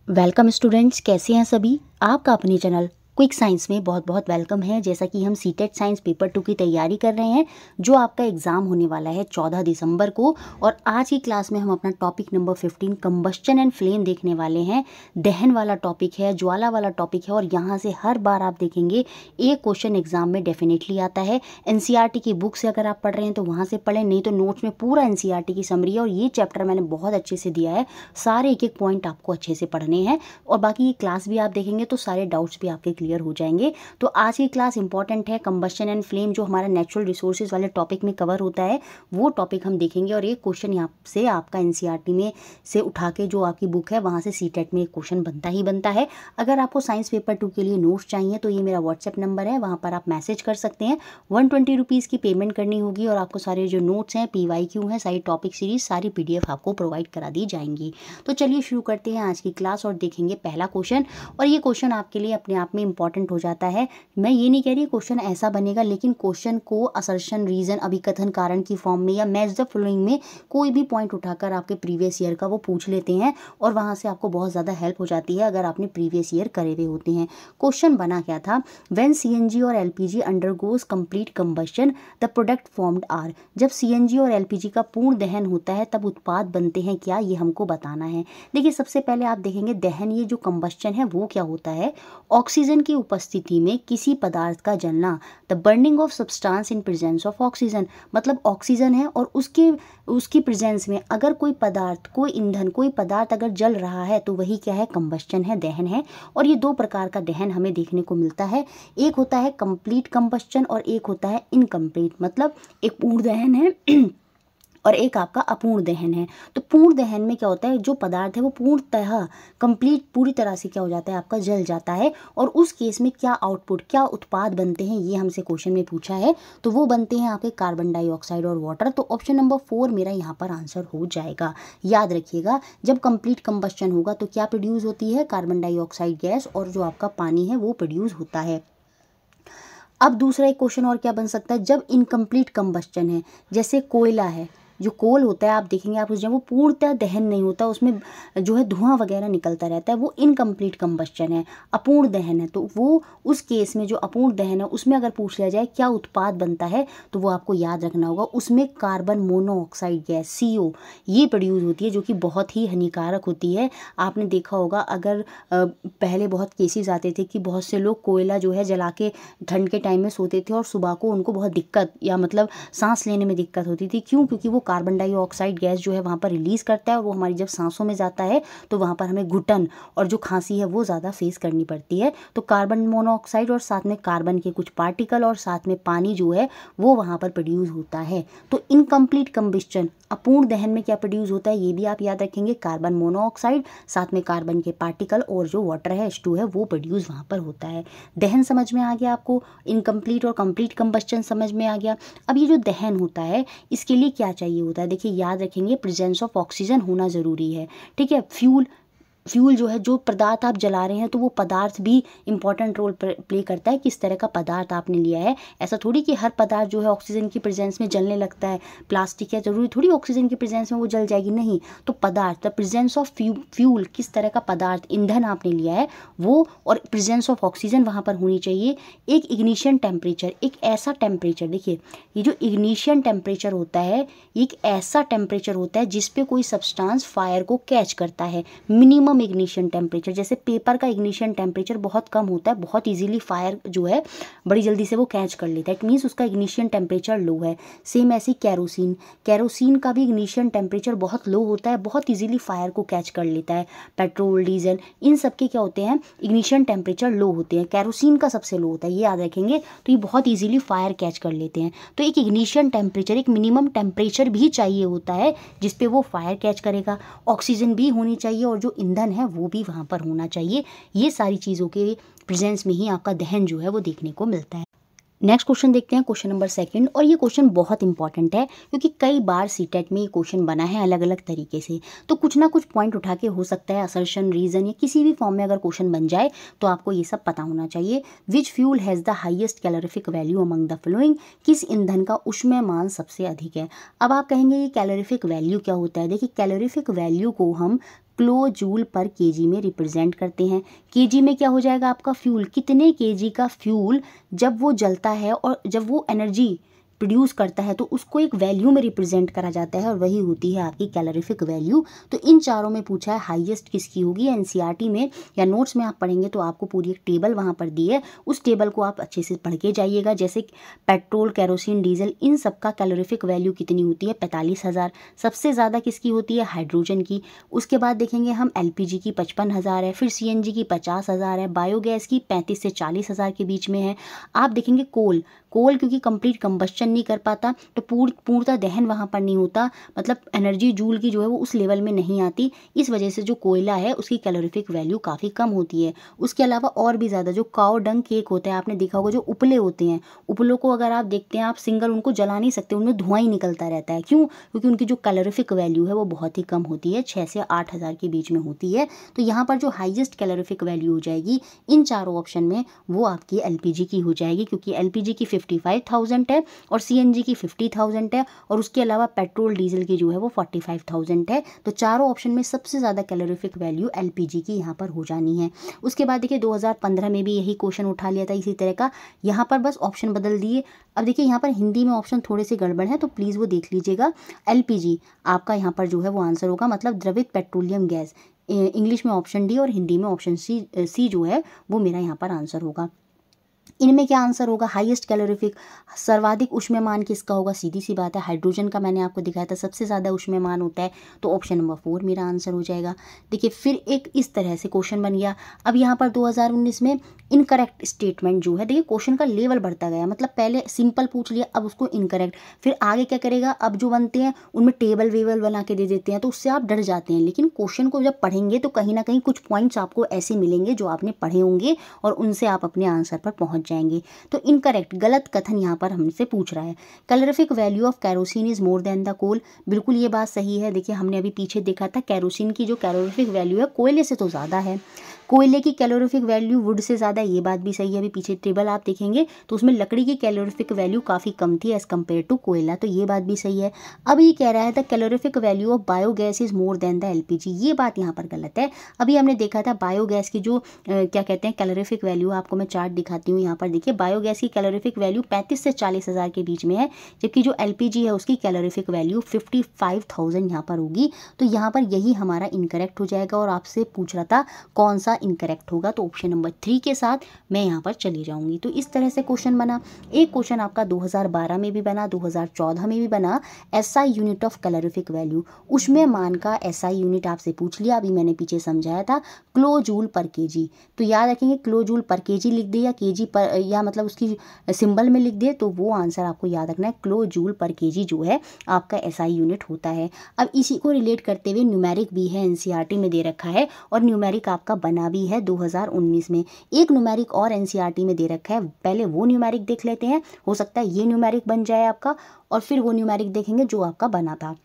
Welcome students, कैसे हैं सभी। आपका अपने चैनल क्विक साइंस में बहुत बहुत वेलकम है। जैसा कि हम सीटेट साइंस पेपर 2 की तैयारी कर रहे हैं, जो आपका एग्ज़ाम होने वाला है 14 दिसंबर को। और आज की क्लास में हम अपना topic number 15 combustion and flame देखने वाले हैं। दहन वाला टॉपिक है, ज्वाला वाला टॉपिक है, और यहाँ से हर बार आप देखेंगे एक क्वेश्चन एग्जाम में डेफिनेटली आता है। एनसीईआरटी की बुक से अगर आप पढ़ रहे हैं तो वहाँ से पढ़ें, नहीं तो नोट्स में पूरा एनसीईआरटी की समरी है और ये चैप्टर मैंने बहुत अच्छे से दिया है। सारे एक एक पॉइंट आपको अच्छे से पढ़ने हैं और बाकी ये क्लास भी आप देखेंगे तो सारे डाउट्स भी आपके क्लियर हो जाएंगे। तो आज की क्लास इंपॉर्टेंट है। कंबस्शन एंड फ्लेम जो हमारा नेचुरल रिसोर्सेज वाले टॉपिक में कवर होता है वो टॉपिक हम देखेंगे। और एक क्वेश्चन यहाँ से आपका एनसीईआरटी में से उठा के जो आपकी बुक है वहाँ से सीटेट में एक क्वेश्चन बनता ही बनता है। अगर आपको साइंस पेपर 2 के लिए नोट्स चाहिए तो ये मेरा व्हाट्सएप नंबर है, वहाँ पर आप मैसेज कर सकते हैं। 120 रुपीज़ की पेमेंट करनी होगी और आपको सारे जो नोट्स हैं, PYQ हैं, सारी टॉपिक सीरीज, सारी PDF आपको प्रोवाइड करा दी जाएंगी। तो चलिए शुरू करते हैं आज की क्लास और देखेंगे पहला क्वेश्चन। और ये क्वेश्चन आपके लिए अपने आप में इंपॉर्टेंट हो जाता है। मैं ये नहीं कह रही क्वेश्चन ऐसा बनेगा, लेकिन क्वेश्चन को असर्शन, रीजन, अभिकथन, कारण की फॉर्म में या मैच द फॉलोइंग में कोई भी पॉइंट उठाकर आपके प्रीवियस ईयर का वो पूछ लेते हैं और वहाँ से आपको बहुत ज़्यादा हेल्प हो जाती है अगर आपने प्रीवियस ईयर करे हुए होते हैं। क्वेश्चन बना क्या था, व्हेन CNG और LPG undergoes complete combustion the product formed are. जब CNG और LPG का पूर्ण दहन होता है तब उत्पाद बनते हैं क्या, ये हमको बताना है। देखिए सबसे पहले आप देखेंगे दहन, ये जो कंबस्चन है वो क्या होता है। ऑक्सीजन की उपस्थिति में किसी पदार्थ का जलना, the burning of substance in presence of oxygen. मतलब ऑक्सीजन है और उसकी प्रेजेंस में अगर कोई पदार्थ, कोई ईंधन, कोई पदार्थ अगर जल रहा है तो वही क्या है, कंबस्चन है, दहन है। और ये दो प्रकार का दहन हमें देखने को मिलता है। एक होता है कंप्लीट कंबस्चन और एक होता है इनकम्प्लीट, मतलब एक पूर्ण दहन है और एक आपका अपूर्ण दहन है। तो पूर्ण दहन में क्या होता है, जो पदार्थ है वो पूर्णतः कंप्लीट, पूरी तरह से क्या हो जाता है, आपका जल जाता है। और उस केस में क्या आउटपुट, क्या उत्पाद बनते हैं, ये हमसे क्वेश्चन में पूछा है। तो वो बनते हैं आपके कार्बन डाइऑक्साइड और वाटर। तो ऑप्शन नंबर 4 मेरा यहाँ पर आंसर हो जाएगा। याद रखिएगा, जब कंप्लीट कंबस्चन होगा तो क्या प्रोड्यूस होती है, कार्बन डाइऑक्साइड गैस, और जो आपका पानी है वो प्रोड्यूस होता है। अब दूसरा एक क्वेश्चन और क्या बन सकता है, जब इनकम्प्लीट कंबस्चन है, जैसे कोयला है, जो कोल होता है आप देखेंगे आप उस जब वो पूर्णतः दहन नहीं होता, उसमें जो है धुआं वगैरह निकलता रहता है, वो इनकम्प्लीट कंबस्चन है, अपूर्ण दहन है। तो वो उस केस में जो अपूर्ण दहन है उसमें अगर पूछ लिया जाए क्या उत्पाद बनता है तो वो आपको याद रखना होगा, उसमें कार्बन मोनोऑक्साइड गैस CO ये प्रोड्यूस होती है, जो कि बहुत ही हानिकारक होती है। आपने देखा होगा अगर पहले बहुत केसेस आते थे कि बहुत से लोग कोयला जो है जला के ठंड के टाइम में सोते थे और सुबह को उनको बहुत दिक्कत या मतलब सांस लेने में दिक्कत होती थी। क्यों? क्योंकि वो कार्बन डाइऑक्साइड गैस जो है वहाँ पर रिलीज़ करता है और वो हमारी जब सांसों में जाता है तो वहाँ पर हमें घुटन और जो खांसी है वो ज़्यादा फेस करनी पड़ती है। तो कार्बन मोनोऑक्साइड और साथ में कार्बन के कुछ पार्टिकल और साथ में पानी जो है वो वहाँ पर प्रोड्यूस होता है। तो इनकम्प्लीट कंबस्चन, अपूर्ण दहन में क्या प्रोड्यूस होता है ये भी आप याद रखेंगे, कार्बन मोनोऑक्साइड, साथ में कार्बन के पार्टिकल और जो वाटर है H2 है वो प्रोड्यूस वहाँ पर होता है। दहन समझ में आ गया आपको, इनकम्प्लीट और कंप्लीट कंबस्चन समझ में आ गया। अब ये जो दहन होता है इसके लिए क्या चाहिए होता है, देखिए याद रखेंगे प्रेजेंस ऑफ ऑक्सीजन होना ज़रूरी है। ठीक है, फ्यूल जो है, जो पदार्थ आप जला रहे हैं तो वो पदार्थ भी इंपॉर्टेंट रोल प्ले करता है, किस तरह का पदार्थ आपने लिया है। ऐसा थोड़ी कि हर पदार्थ जो है ऑक्सीजन की प्रेजेंस में जलने लगता है, प्लास्टिक है जरूरी थोड़ी ऑक्सीजन की प्रेजेंस में वो जल जाएगी, नहीं। तो पदार्थ, द प्रेजेंस ऑफ फ्यूल, किस तरह का पदार्थ, ईंधन आपने लिया है वो, और प्रेजेंस ऑफ ऑक्सीजन वहाँ पर होनी चाहिए। एक इग्निशन टेम्परेचर, एक ऐसा टेम्परेचर, देखिए ये जो इग्निशन टेम्परेचर होता है एक ऐसा टेम्परेचर होता है जिसपे कोई सब्सटेंस फायर को कैच करता है। मिनिमम इग्निशन टेम्परेचर, जैसे पेपर का इग्निशन टेम्परेचर बहुत कम होता है, बहुत इजीली फायर जो है बड़ी जल्दी से वो कैच कर लेता है, इट मीन्स उसका इग्निशन टेम्परेचर लो है। सेम ऐसी कैरोसिन का भी इग्निशन टेम्परेचर बहुत लो होता है, बहुत इजीली फायर को कैच कर लेता है। पेट्रोल, डीजल, इन सब के क्या होते हैं, इग्निशन टेम्परेचर लो होते हैं, कैरोसिन का सबसे लो होता है, ये याद रखेंगे। तो ये बहुत ईजिली फायर कैच कर लेते हैं। तो एक इग्निशन टेम्परेचर, एक मिनिमम टेम्परेचर भी चाहिए होता है जिसपे वो फायर कैच करेगा। ऑक्सीजन भी होनी चाहिए और जो ईंधन है वो भी वहाँ पर होना चाहिए। ये सारी चीज़ों के प्रेजेंस में ही आपका दहन जो है वो देखने को मिलता है। नेक्स्ट क्वेश्चन देखते हैं, क्वेश्चन नंबर 2। और ये क्वेश्चन बहुत इंपॉर्टेंट है क्योंकि कई बार सीटेट में ये क्वेश्चन बना है अलग अलग तरीके से। तो कुछ ना कुछ पॉइंट उठा के हो सकता है असर्शन, रीजन या किसी भी फॉर्म में अगर क्वेश्चन बन जाए तो आपको ये सब पता होना चाहिए। Which fuel has the highest calorific value among the following, किस ईंधन का ऊष्मीयमान सबसे अधिक है। अब आप कहेंगे ये कैलोरीफिक वैल्यू क्या होता है। देखिए कैलोरीफिक वैल्यू को हम किलो जूल पर केजी में रिप्रेजेंट करते हैं। केजी में क्या हो जाएगा आपका फ्यूल, कितने केजी का फ्यूल जब वो जलता है और जब वो एनर्जी प्रोड्यूस करता है तो उसको एक वैल्यू में रिप्रेजेंट करा जाता है और वही होती है आपकी कैलोरीफिक वैल्यू। तो इन चारों में पूछा है हाईएस्ट किसकी होगी। एनसीईआरटी में या नोट्स में आप पढ़ेंगे तो आपको पूरी एक टेबल वहाँ पर दी है, उस टेबल को आप अच्छे से पढ़ के जाइएगा। जैसे पेट्रोल, केरोसिन, डीजल, इन सब का कैलोरीफिक वैल्यू कितनी होती है, 45,000। सबसे ज़्यादा किसकी होती है, हाइड्रोजन की। उसके बाद देखेंगे हम एलपीजी की 55,000 है, फिर सीएनजी की 50,000 है, बायोगैस की 35 से 40,000 के बीच में है। आप देखेंगे कोल क्योंकि कंप्लीट कंबस्शन नहीं कर पाता तो पूर्णतः दहन वहाँ पर नहीं होता, मतलब एनर्जी जूल की जो है वो उस लेवल में नहीं आती। इस वजह से जो कोयला है उसकी कैलोरीफिक वैल्यू काफ़ी कम होती है। उसके अलावा और भी ज़्यादा जो काऊ डंग केक होता है, आपने देखा होगा जो उपले होते हैं, उपलों को अगर आप देखते हैं आप सिंगल उनको जला नहीं सकते, उनमें धुआं ही निकलता रहता है। क्यों? क्योंकि उनकी जो कैलोरीफिक वैल्यू है वो बहुत ही कम होती है, 6 से 8,000 के बीच में होती है। तो यहाँ पर जो हाईएस्ट कैलोरीफिक वैल्यू हो जाएगी इन चारों ऑप्शन में वो आपकी एलपीजी की हो जाएगी, क्योंकि एलपीजी की 55,000 है और सीएनजी की 50,000 है और उसके अलावा पेट्रोल डीजल की जो है वो 45,000 है। तो चारों ऑप्शन में सबसे ज़्यादा कैलोरीफिक वैल्यू एलपीजी की यहाँ पर हो जानी है। उसके बाद देखिए 2015 में भी यही क्वेश्चन उठा लिया था इसी तरह का, यहाँ पर बस ऑप्शन बदल दिए। अब देखिए यहाँ पर हिंदी में ऑप्शन थोड़े से गड़बड़ है तो प्लीज़ वो देख लीजिएगा। एलपीजी आपका यहाँ पर जो है वो आंसर होगा, मतलब द्रवित पेट्रोलियम गैस। इंग्लिश में ऑप्शन डी और हिंदी में ऑप्शन सी जो है वो मेरा यहाँ पर आंसर होगा। इनमें क्या आंसर होगा, हाईएस्ट कैलोरीफिक सर्वाधिक ऊष्मीयमान किसका होगा, सीधी सी बात है हाइड्रोजन का, मैंने आपको दिखाया था सबसे ज़्यादा ऊष्मीयमान होता है, तो ऑप्शन नंबर 4 मेरा आंसर हो जाएगा। देखिए फिर एक इस तरह से क्वेश्चन बन गया। अब यहाँ पर 2019 में इनकरेक्ट स्टेटमेंट जो है, देखिए क्वेश्चन का लेवल बढ़ता गया, मतलब पहले सिंपल पूछ लिया अब उसको इनकरेक्ट, फिर आगे क्या करेगा, अब जो बनते हैं उनमें टेबल वेबल बना के दे देते हैं तो उससे आप डर जाते हैं। लेकिन क्वेश्चन को जब पढ़ेंगे तो कहीं ना कहीं कुछ पॉइंट्स आपको ऐसे मिलेंगे जो आपने पढ़े होंगे और उनसे आप अपने आंसर पर पहुंच जाएंगे। तो इनकरेक्ट, गलत कथन यहाँ पर हमसे पूछ रहा है। Calorific value of kerosene is more than the coal, बिल्कुल ये बात सही है। देखिए हमने अभी पीछे देखा था कैरोसिन की जो कैलोरीफिक वैल्यू है कोयले से तो ज़्यादा है, कोयले की कैलोरीफिक वैल्यू वुड से ज़्यादा, ये बात भी सही है। अभी पीछे टेबल आप देखेंगे तो उसमें लकड़ी की कैलोरीफिक वैल्यू काफ़ी कम थी एज़ कम्पेयर टू कोयला, तो ये बात भी सही है। अब ये कह रहा है the calorific value of biogas is more than the LPG, ये बात यहाँ पर गलत है। अभी हमने देखा था बायोगैस की जो क्या कहते हैं कैलोरीफिक वैल्यू, आपको मैं चार्ट दिखाती हूँ। यहाँ पर देखिए बायोगैस की कैलोरीफिक वैल्यू 35 से 40,000 के बीच में है, जबकि जो एलपीजी है उसकी कैलोरीफिक वैल्यू 55,000 यहाँ पर होगी। तो यहाँ पर यही हमारा इनकरेक्ट हो जाएगा और आपसे पूछ रहा था कौन सा इनकरेक्ट होगा, तो ऑप्शन नंबर 3 के साथ मैं यहाँ पर चली जाऊँगी। तो इस तरह से क्वेश्चन बना। एक क्वेश्चन आपका 2012 में भी बना, 2014 में भी बना, SI unit of calorific value, ऊष्मीयमान का एसआई यूनिट आपसे पूछ लिया। अभी मैंने पीछे समझाया था किलो जूल पर केजी, तो याद रखेंगे किलो जूल पर केजी लिख दे या केजी पर, या मतलब उसकी सिंबल में लिख दे तो वो आंसर आपको याद रखना है। किलो जूल पर केजी जो है आपका एसआई यूनिट होता है। अब इसी को रिलेट करते हुए न्यूमेरिक भी है, एनसीईआरटी में दे रखा है और न्यूमेरिक आपका बना भी है 2019 में। एक न्यूमेरिक और एनसीईआरटी में दे रखा है, पहले वो न्यूमेरिक देख लेते हैं, हो सकता है ये न्यूमेरिक बन जाए आपका, और फिर वो न्यूमेरिक देखेंगे जो आपका बना था।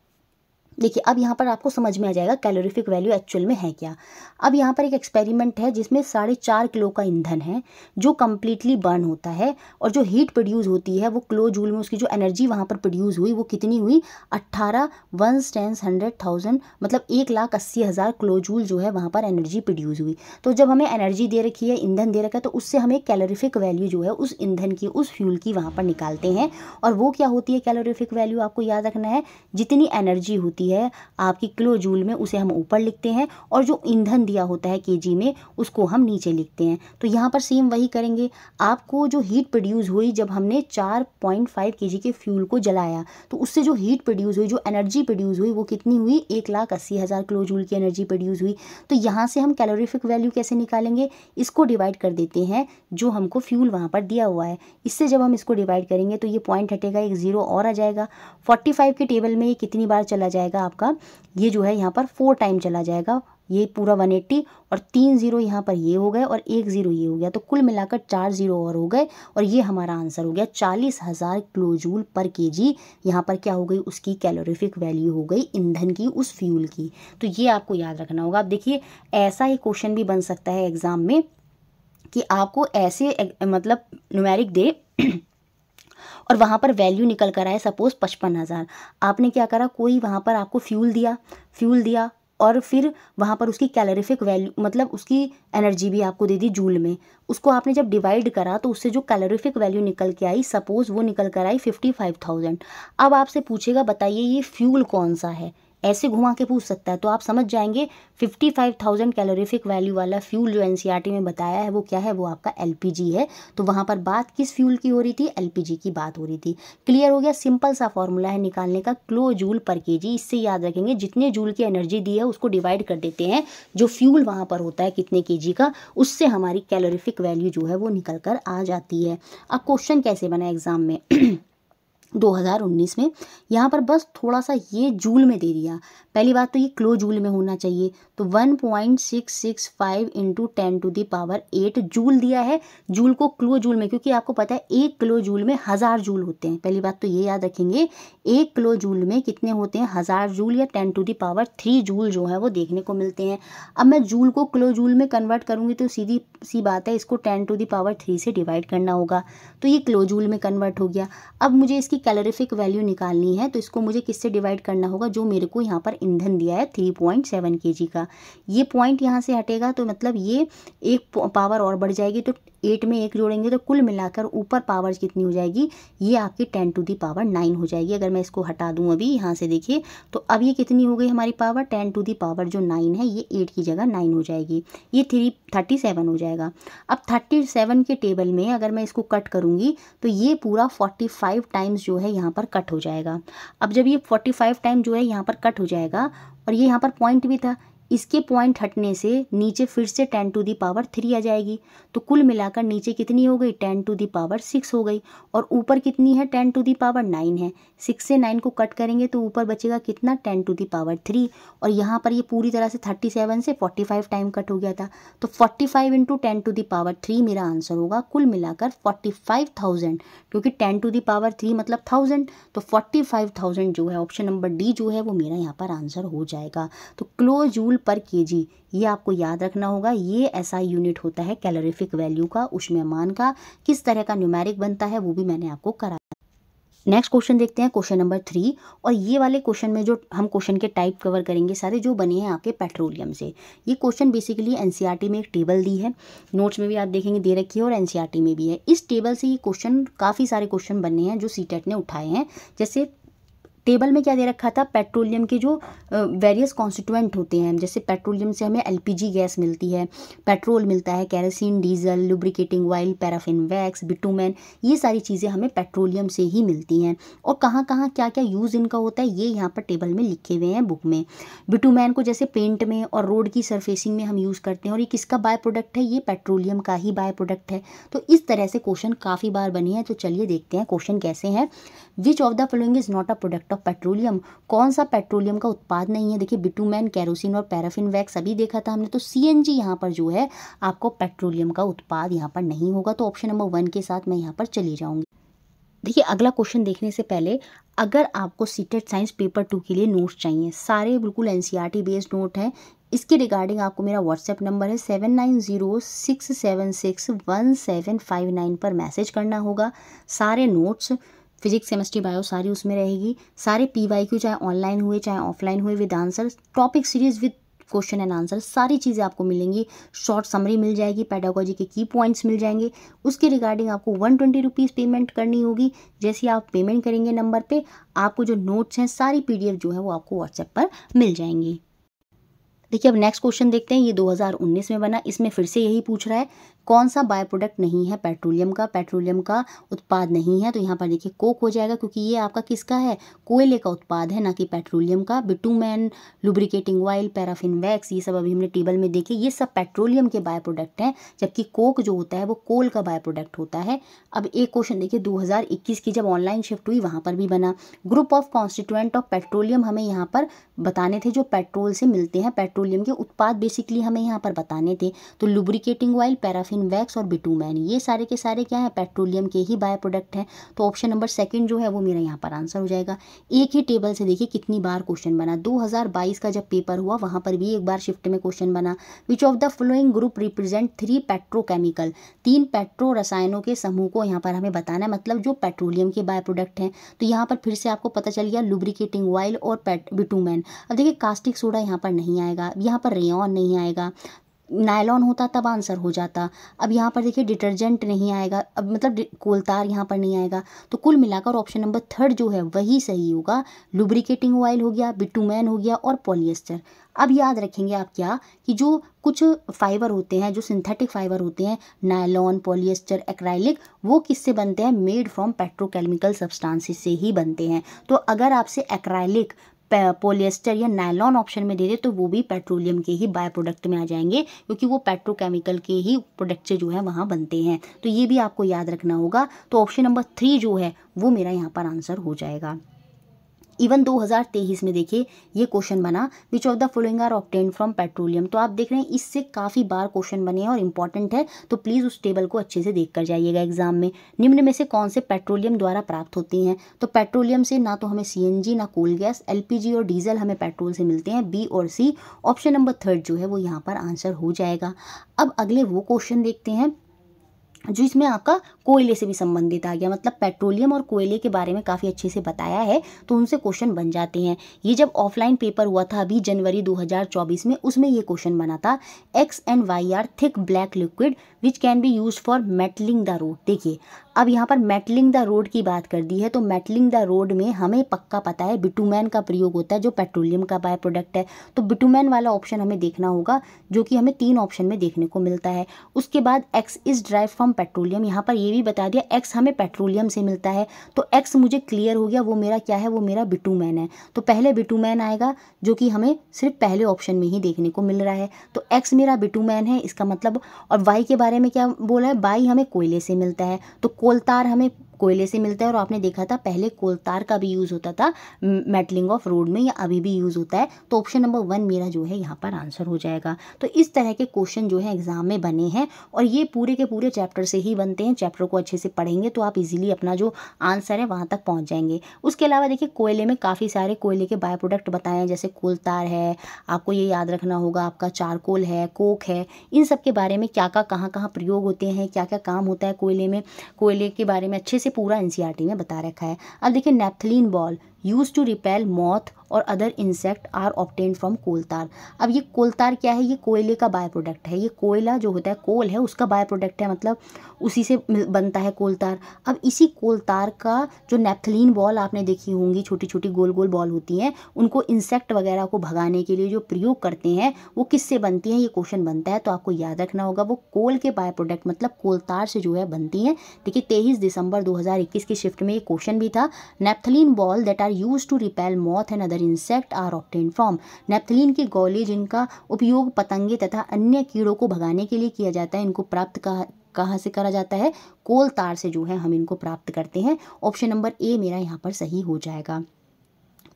देखिए अब यहाँ पर आपको समझ में आ जाएगा कैलोरीफिक वैल्यू एक्चुअल में है क्या। अब यहाँ पर एक एक्सपेरिमेंट है जिसमें 4.5 किलो का ईंधन है जो कम्प्लीटली बर्न होता है और जो हीट प्रोड्यूस होती है वो किलो जूल में, उसकी जो एनर्जी वहाँ पर प्रोड्यूस हुई वो कितनी हुई, 18 1/10,000 मतलब 1,80,000 किलो जूल जो है वहाँ पर एनर्जी प्रोड्यूस हुई। तो जब हमें एनर्जी दे रखी है, ईंधन दे रखा है, तो उससे हमें कैलोरीफिक वैल्यू जो है उस ईंधन की, उस फ्यूल की वहाँ पर निकालते हैं। और वो क्या होती है कैलोरीफिक वैल्यू, आपको याद रखना है जितनी एनर्जी होती है आपकी किलो जूल में उसे हम ऊपर लिखते हैं और जो ईंधन दिया होता है केजी में उसको हम नीचे लिखते हैं। तो यहाँ पर सेम वही करेंगे। आपको जो हीट प्रोड्यूस हुई जब हमने 4.5 केजी के फ्यूल को जलाया तो उससे जो हीट प्रोड्यूस हुई, जो एनर्जी प्रोड्यूस हुई वो कितनी हुई, 1,80,000 किलो जूल की एनर्जी प्रोड्यूस हुई। तो यहाँ से हम कैलोरीफिक वैल्यू कैसे निकालेंगे, इसको डिवाइड कर देते हैं जो हमको फ्यूल वहाँ पर दिया हुआ है, इससे जब हम इसको डिवाइड करेंगे तो ये पॉइंट हटेगा, एक जीरो और आ जाएगा। 45 के टेबल में ये कितनी बार चला जाएगा आपका, ये जो है यहाँ पर 4 टाइम चला जाएगा, ये पूरा 180 और 3 जीरो यहाँ पर ये हो गए और 1 जीरो ये हो गया, तो कुल मिलाकर 4 जीरो और हो गए और ये हमारा आंसर हो गया 40,000 किलो जूल पर केजी। यहाँ पर क्या हो गई, उसकी कैलोरीफिक वैल्यू हो गई ईंधन की, उस फ्यूल की। तो ये आपको याद रखना होगा। अब देखिए ऐसा एक क्वेश्चन भी बन सकता है एग्जाम में कि आपको ऐसे मतलब न्यूमेरिक दे और वहाँ पर वैल्यू निकल कर आए सपोज 55,000, आपने क्या करा, कोई वहाँ पर आपको फ्यूल दिया और फिर वहाँ पर उसकी कैलोरीफिक वैल्यू मतलब उसकी एनर्जी भी आपको दे दी जूल में। उसको आपने जब डिवाइड करा तो उससे जो कैलोरीफिक वैल्यू निकल के आई, सपोज वो निकल कर आई 55,000। अब आपसे पूछेगा बताइए ये फ्यूल कौन सा है, ऐसे घुमा के पूछ सकता है, तो आप समझ जाएंगे 55,000 कैलोरीफिक वैल्यू वाला फ्यूल जो एनसीईआरटी में बताया है वो क्या है, वो आपका एलपीजी है। तो वहाँ पर बात किस फ्यूल की हो रही थी, एलपीजी की बात हो रही थी। क्लियर हो गया। सिंपल सा फॉर्मूला है निकालने का, किलो जूल पर केजी। इससे याद रखेंगे जितने जूल की एनर्जी दी है उसको डिवाइड कर देते हैं जो फ्यूल वहाँ पर होता है कितने केजी का, उससे हमारी कैलोरीफिक वैल्यू जो है वो निकल कर आ जाती है। अब क्वेश्चन कैसे बना एग्जाम में 2019 में, यहाँ पर बस थोड़ा सा ये जूल में दे दिया। पहली बात तो ये किलो जूल में होना चाहिए, तो 1.665 इंटू 10⁸ जूल दिया है। जूल को किलो जूल में, क्योंकि आपको पता है 1 किलो जूल में 1000 जूल होते हैं। पहली बात तो ये याद रखेंगे 1 किलो जूल में कितने होते हैं, 1000 जूल या 10⁻³ जूल जो है वो देखने को मिलते हैं। अब मैं जूल को किलो जूल में कन्वर्ट करूँगी तो सीधी सी बात है इसको 10⁻³ से डिवाइड करना होगा, तो ये किलो जूल में कन्वर्ट हो गया। अब मुझे इसकी कैलोरीफिक वैल्यू निकालनी है, तो इसको मुझे किससे डिवाइड करना होगा, जो मेरे को यहाँ पर ईंधन दिया है 3.7 kg का। ये पॉइंट यहाँ से हटेगा तो मतलब ये एक पावर और बढ़ जाएगी, तो 8 में 1 जोड़ेंगे तो कुल मिलाकर ऊपर पावर कितनी हो जाएगी, ये आपकी 10⁻9 हो जाएगी। अगर मैं इसको हटा दूँ अभी यहाँ से देखिए, तो अब ये कितनी हो गई हमारी पावर, 10⁻9 है, ये 8 की जगह 9 हो जाएगी, ये 37 हो जाएगा। अब 37 के टेबल में अगर मैं इसको कट करूँगी तो ये पूरा 45 टाइम्स जो है यहाँ पर कट हो जाएगा। अब जब ये 45 टाइम जो है यहाँ पर कट हो जाएगा, और ये यहाँ पर पॉइंट भी था, इसके पॉइंट हटने से नीचे फिर से 10⁻³ आ जाएगी, तो कुल मिलाकर नीचे कितनी हो गई, 10⁻6 हो गई, और ऊपर कितनी है, 10⁻9 है। 6 से 9 को कट करेंगे तो ऊपर बचेगा कितना, 10⁻3, और यहाँ पर ये पूरी तरह से 37 से 45 टाइम कट हो गया था, तो 45 इंटू 10⁻3 मेरा आंसर होगा। कुल मिलाकर 45,000, क्योंकि 10⁻3 मतलब 1000, तो 45,000 जो है ऑप्शन नंबर डी जो है वो मेरा यहाँ पर आंसर हो जाएगा। तो किलो जूल पर केजी ये आपको याद रखना होगा, ये एसआई यूनिट होता है कैलोरीफिक वैल्यू का, ऊष्मायमान का। किस तरह का न्यूमेरिक बनता है वो भी मैंने आपको कराया। नेक्स्ट क्वेश्चन देखते हैं, क्वेश्चन नंबर 3। और ये वाले क्वेश्चन में जो हम क्वेश्चन के टाइप कवर करेंगे सारे जो बने हैं आपके पेट्रोलियम से। ये क्वेश्चन बेसिकली एनसीईआरटी में एक टेबल दी है, नोट्स में भी आप देखेंगे दे रखी है और एनसीईआरटी में भी है। इस टेबल से ये क्वेश्चन काफ़ी सारे क्वेश्चन बने हैं जो सीटेट ने उठाए हैं। जैसे टेबल में क्या दे रखा था, पेट्रोलियम के जो वेरियस कॉन्स्टिट्यूएंट होते हैं, जैसे पेट्रोलियम से हमें एलपीजी गैस मिलती है, पेट्रोल मिलता है, kerosene, diesel, lubricating oil, paraffin wax, bitumen, ये सारी चीज़ें हमें पेट्रोलियम से ही मिलती हैं। और कहाँ कहाँ क्या क्या यूज़ इनका होता है ये यहाँ पर टेबल में लिखे हुए हैं बुक में। बिटुमेन को जैसे पेंट में और रोड की सरफेसिंग में हम यूज़ करते हैं, और ये किसका बाय प्रोडक्ट है, ये पेट्रोलियम का ही बाय प्रोडक्ट है। तो इस तरह से क्वेश्चन काफ़ी बार बने हैं, तो चलिए देखते हैं क्वेश्चन कैसे हैं। विच of the following is not a product of petroleum, कौन सा पेट्रोलियम का उत्पाद नहीं है। देखिए बिटुमेन, केरोसिन और पैराफिन वैक्स अभी देखा था हमने, तो सीएनजी यहाँ पर जो है आपको पेट्रोलियम का उत्पाद यहाँ पर नहीं होगा, तो ऑप्शन नंबर 1 के साथ मैं यहाँ पर चली जाऊँगी। देखिए अगला क्वेश्चन देखने से पहले, अगर आपको सीटेट साइंस पेपर 2 के लिए नोट्स चाहिए, सारे बिल्कुल एनसीईआरटी बेस्ड नोट हैं, इसके रिगार्डिंग आपको मेरा व्हाट्सएप नंबर है 7906761759 पर मैसेज करना होगा। सारे नोट्स, फिजिक्स, केमिस्ट्री, बायो सारी उसमें रहेगी। सारे पीवाईक्यू चाहे ऑनलाइन हुए चाहे ऑफलाइन हुए with answer, topic series with question and answer, सारी चीज़ें आपको मिलेंगी। शॉर्ट समरी मिल जाएगी, पेडागोजी के की पॉइंट्स मिल जाएंगे। उसके रिगार्डिंग आपको 120 रुपीज़ पेमेंट करनी होगी। जैसे आप पेमेंट करेंगे नंबर पे, आपको जो नोट्स हैं सारी पीडीएफ जो है वो आपको व्हाट्सएप पर मिल जाएंगी। देखिए अब नेक्स्ट क्वेश्चन देखते हैं, ये 2019 में बना। इसमें फिर से यही पूछ रहा है कौन सा बाय प्रोडक्ट नहीं है पेट्रोलियम का, पेट्रोलियम का उत्पाद नहीं है। तो यहाँ पर देखिए कोक हो जाएगा, क्योंकि ये आपका किसका है, कोयले का उत्पाद है, ना कि पेट्रोलियम का। Bitumen, lubricating oil, paraffin wax, ये सब अभी हमने टेबल में देखे, ये सब पेट्रोलियम के बाय प्रोडक्ट हैं, जबकि कोक जो होता है वो कोल का बाय प्रोडक्ट होता है। अब एक क्वेश्चन देखिए 2021 की जब ऑनलाइन शिफ्ट हुई वहाँ पर भी बना। Group of constituent of petroleum हमें यहाँ पर बताने थे जो पेट्रोल से मिलते हैं, पेट्रोल पेट्रोलियम के उत्पाद बेसिकली हमें यहाँ पर बताने थे। तो लुब्रिकेटिंग ऑयल, पैराफिन वैक्स और बिटूमैन, ये सारे के सारे क्या है, पेट्रोलियम के ही बाय प्रोडक्ट हैं। तो ऑप्शन नंबर सेकंड जो है वो मेरा यहाँ पर आंसर हो जाएगा। एक ही टेबल से देखिए कितनी बार क्वेश्चन बना। 2022 का जब पेपर हुआ वहाँ पर भी एक बार शिफ्ट में क्वेश्चन बना। Which of the following group represent 3 petrochemical, 3 petro रसायनों के समूह को यहाँ पर हमें बताना है, मतलब जो पेट्रोलियम के बाय प्रोडक्ट हैं। तो यहाँ पर फिर से आपको पता चल गया लुब्रिकेटिंग ऑयल और बिटूमैन। अब देखिए कास्टिक सोडा यहाँ पर नहीं आएगा, यहाँ पर रेयॉन नहीं आएगा, नायलॉन होता तब आंसर हो जाता। अब यहाँ पर देखिए डिटर्जेंट नहीं आएगा, अब मतलब कोलतार यहाँ पर नहीं आएगा। तो कुल मिलाकर ऑप्शन नंबर थर्ड जो है वही सही होगा। लुब्रिकेटिंग ऑयल हो गया, बिटूमैन हो गया और पॉलिएस्टर। अब याद रखेंगे आप क्या कि जो कुछ फाइबर होते हैं, जो सिंथेटिक फाइबर होते हैं, नायलॉन, पॉलिएस्टर, एक्राइलिक, वो किससे बनते हैं, मेड फ्रॉम पेट्रोकेमिकल सब्सटेंसेस से ही बनते हैं। तो अगर आपसे एक्राइलिक, पॉलिएस्टर या नायलॉन ऑप्शन में दे दे तो वो भी पेट्रोलियम के ही बाय प्रोडक्ट में आ जाएंगे, क्योंकि वो पेट्रोकेमिकल के ही प्रोडक्ट से जो है वहाँ बनते हैं। तो ये भी आपको याद रखना होगा। तो ऑप्शन नंबर 3 जो है वो मेरा यहाँ पर आंसर हो जाएगा। इवन 2023 में देखिए ये क्वेश्चन बना, which of the following are obtained from petroleum. तो आप देख रहे हैं इससे काफ़ी बार क्वेश्चन बने हैं और इंपॉर्टेंट है, तो प्लीज़ उस टेबल को अच्छे से देख कर जाइएगा एग्जाम में। निम्न में से कौन से पेट्रोलियम द्वारा प्राप्त होती हैं। तो पेट्रोलियम से ना तो हमें सीएनजी, ना कोल गैस, एलपीजी और डीजल हमें पेट्रोल से मिलते हैं, बी और सी। ऑप्शन नंबर थर्ड जो है वो यहाँ पर आंसर हो जाएगा। अब अगले वो क्वेश्चन देखते हैं जो इसमें आपका कोयले से भी संबंधित आ गया, मतलब पेट्रोलियम और कोयले के बारे में काफ़ी अच्छे से बताया है, तो उनसे क्वेश्चन बन जाते हैं। ये जब ऑफलाइन पेपर हुआ था अभी जनवरी 2024 में, उसमें ये क्वेश्चन बना था, X and Y are thick black liquid which can be use for metalling the road. देखिए अब यहाँ पर मेटलिंग द रोड की बात कर दी है, तो मेटलिंग द रोड में हमें पक्का पता है बिटूमैन का प्रयोग होता है, जो पेट्रोलियम का बाय प्रोडक्ट है। तो बिटूमैन वाला ऑप्शन हमें देखना होगा, जो कि हमें 3 ऑप्शन में देखने को मिलता है। उसके बाद x is drive from petroleum, यहाँ पर ये भी बता दिया एक्स हमें पेट्रोलियम से मिलता है, तो एक्स मुझे क्लियर हो गया, वो मेरा क्या है, वो मेरा बिटूमैन है। तो पहले बिटूमैन आएगा, जो कि हमें सिर्फ पहले ऑप्शन में ही देखने को मिल रहा है। तो एक्स मेरा बिटूमैन है, इसका मतलब। और वाई के बारे में क्या बोला है, वाई हमें कोयले से मिलता है, तो कोलतार हमें कोयले से मिलता है। और आपने देखा था पहले कोलतार का भी यूज़ होता था मेटलिंग ऑफ रोड में, या अभी भी यूज़ होता है। तो ऑप्शन नंबर 1 मेरा जो है यहाँ पर आंसर हो जाएगा। तो इस तरह के क्वेश्चन जो है एग्जाम में बने हैं, और ये पूरे के पूरे चैप्टर से ही बनते हैं। चैप्टर को अच्छे से पढ़ेंगे तो आप इजीली अपना जो आंसर है वहाँ तक पहुँच जाएंगे। उसके अलावा देखिए कोयले में काफ़ी सारे कोयले के बाय प्रोडक्ट बताए हैं, जैसे कोलतार है, आपको ये याद रखना होगा, आपका चारकोल है, कोक है, इन सब के बारे में क्या क्या कहाँ कहाँ प्रयोग होते हैं, क्या क्या काम होता है कोयले में, कोयले के बारे में अच्छे से पूरा एनसीईआरटी में बता रखा है। अब देखिए naphthalene ball use to repel moth और other insect are obtained from coal tar. अब ये कोलतार क्या है, ये कोयले का बाय प्रोडक्ट है। ये कोयला जो होता है, कोल है, उसका बाय प्रोडक्ट है, मतलब उसी से बनता है कोलतार। अब इसी कोलतार का जो नैप्थलीन बॉल आपने देखी होंगी, छोटी छोटी गोल गोल बॉल होती हैं, उनको इंसेक्ट वगैरह को भगाने के लिए जो प्रयोग करते हैं, वो किससे बनती हैं, ये क्वेश्चन बनता है। तो आपको याद रखना होगा वो कोल के बाय प्रोडक्ट मतलब कोलतार से जो है बनती हैं। देखिए 23 दिसंबर 2021 की शिफ्ट में ये क्वेश्चन भी था, naphthalene ball that are use to repel moth and other insect are obtained from. Naphthalene के गोले जिनका उपयोग पतंगे तथा अन्य कीड़ों को भगाने के लिए किया जाता है, इनको प्राप्त कहाँ से करा जाता है, कोलतार से जो है हम इनको प्राप्त करते हैं। ऑप्शन नंबर ए मेरा यहाँ पर सही हो जाएगा।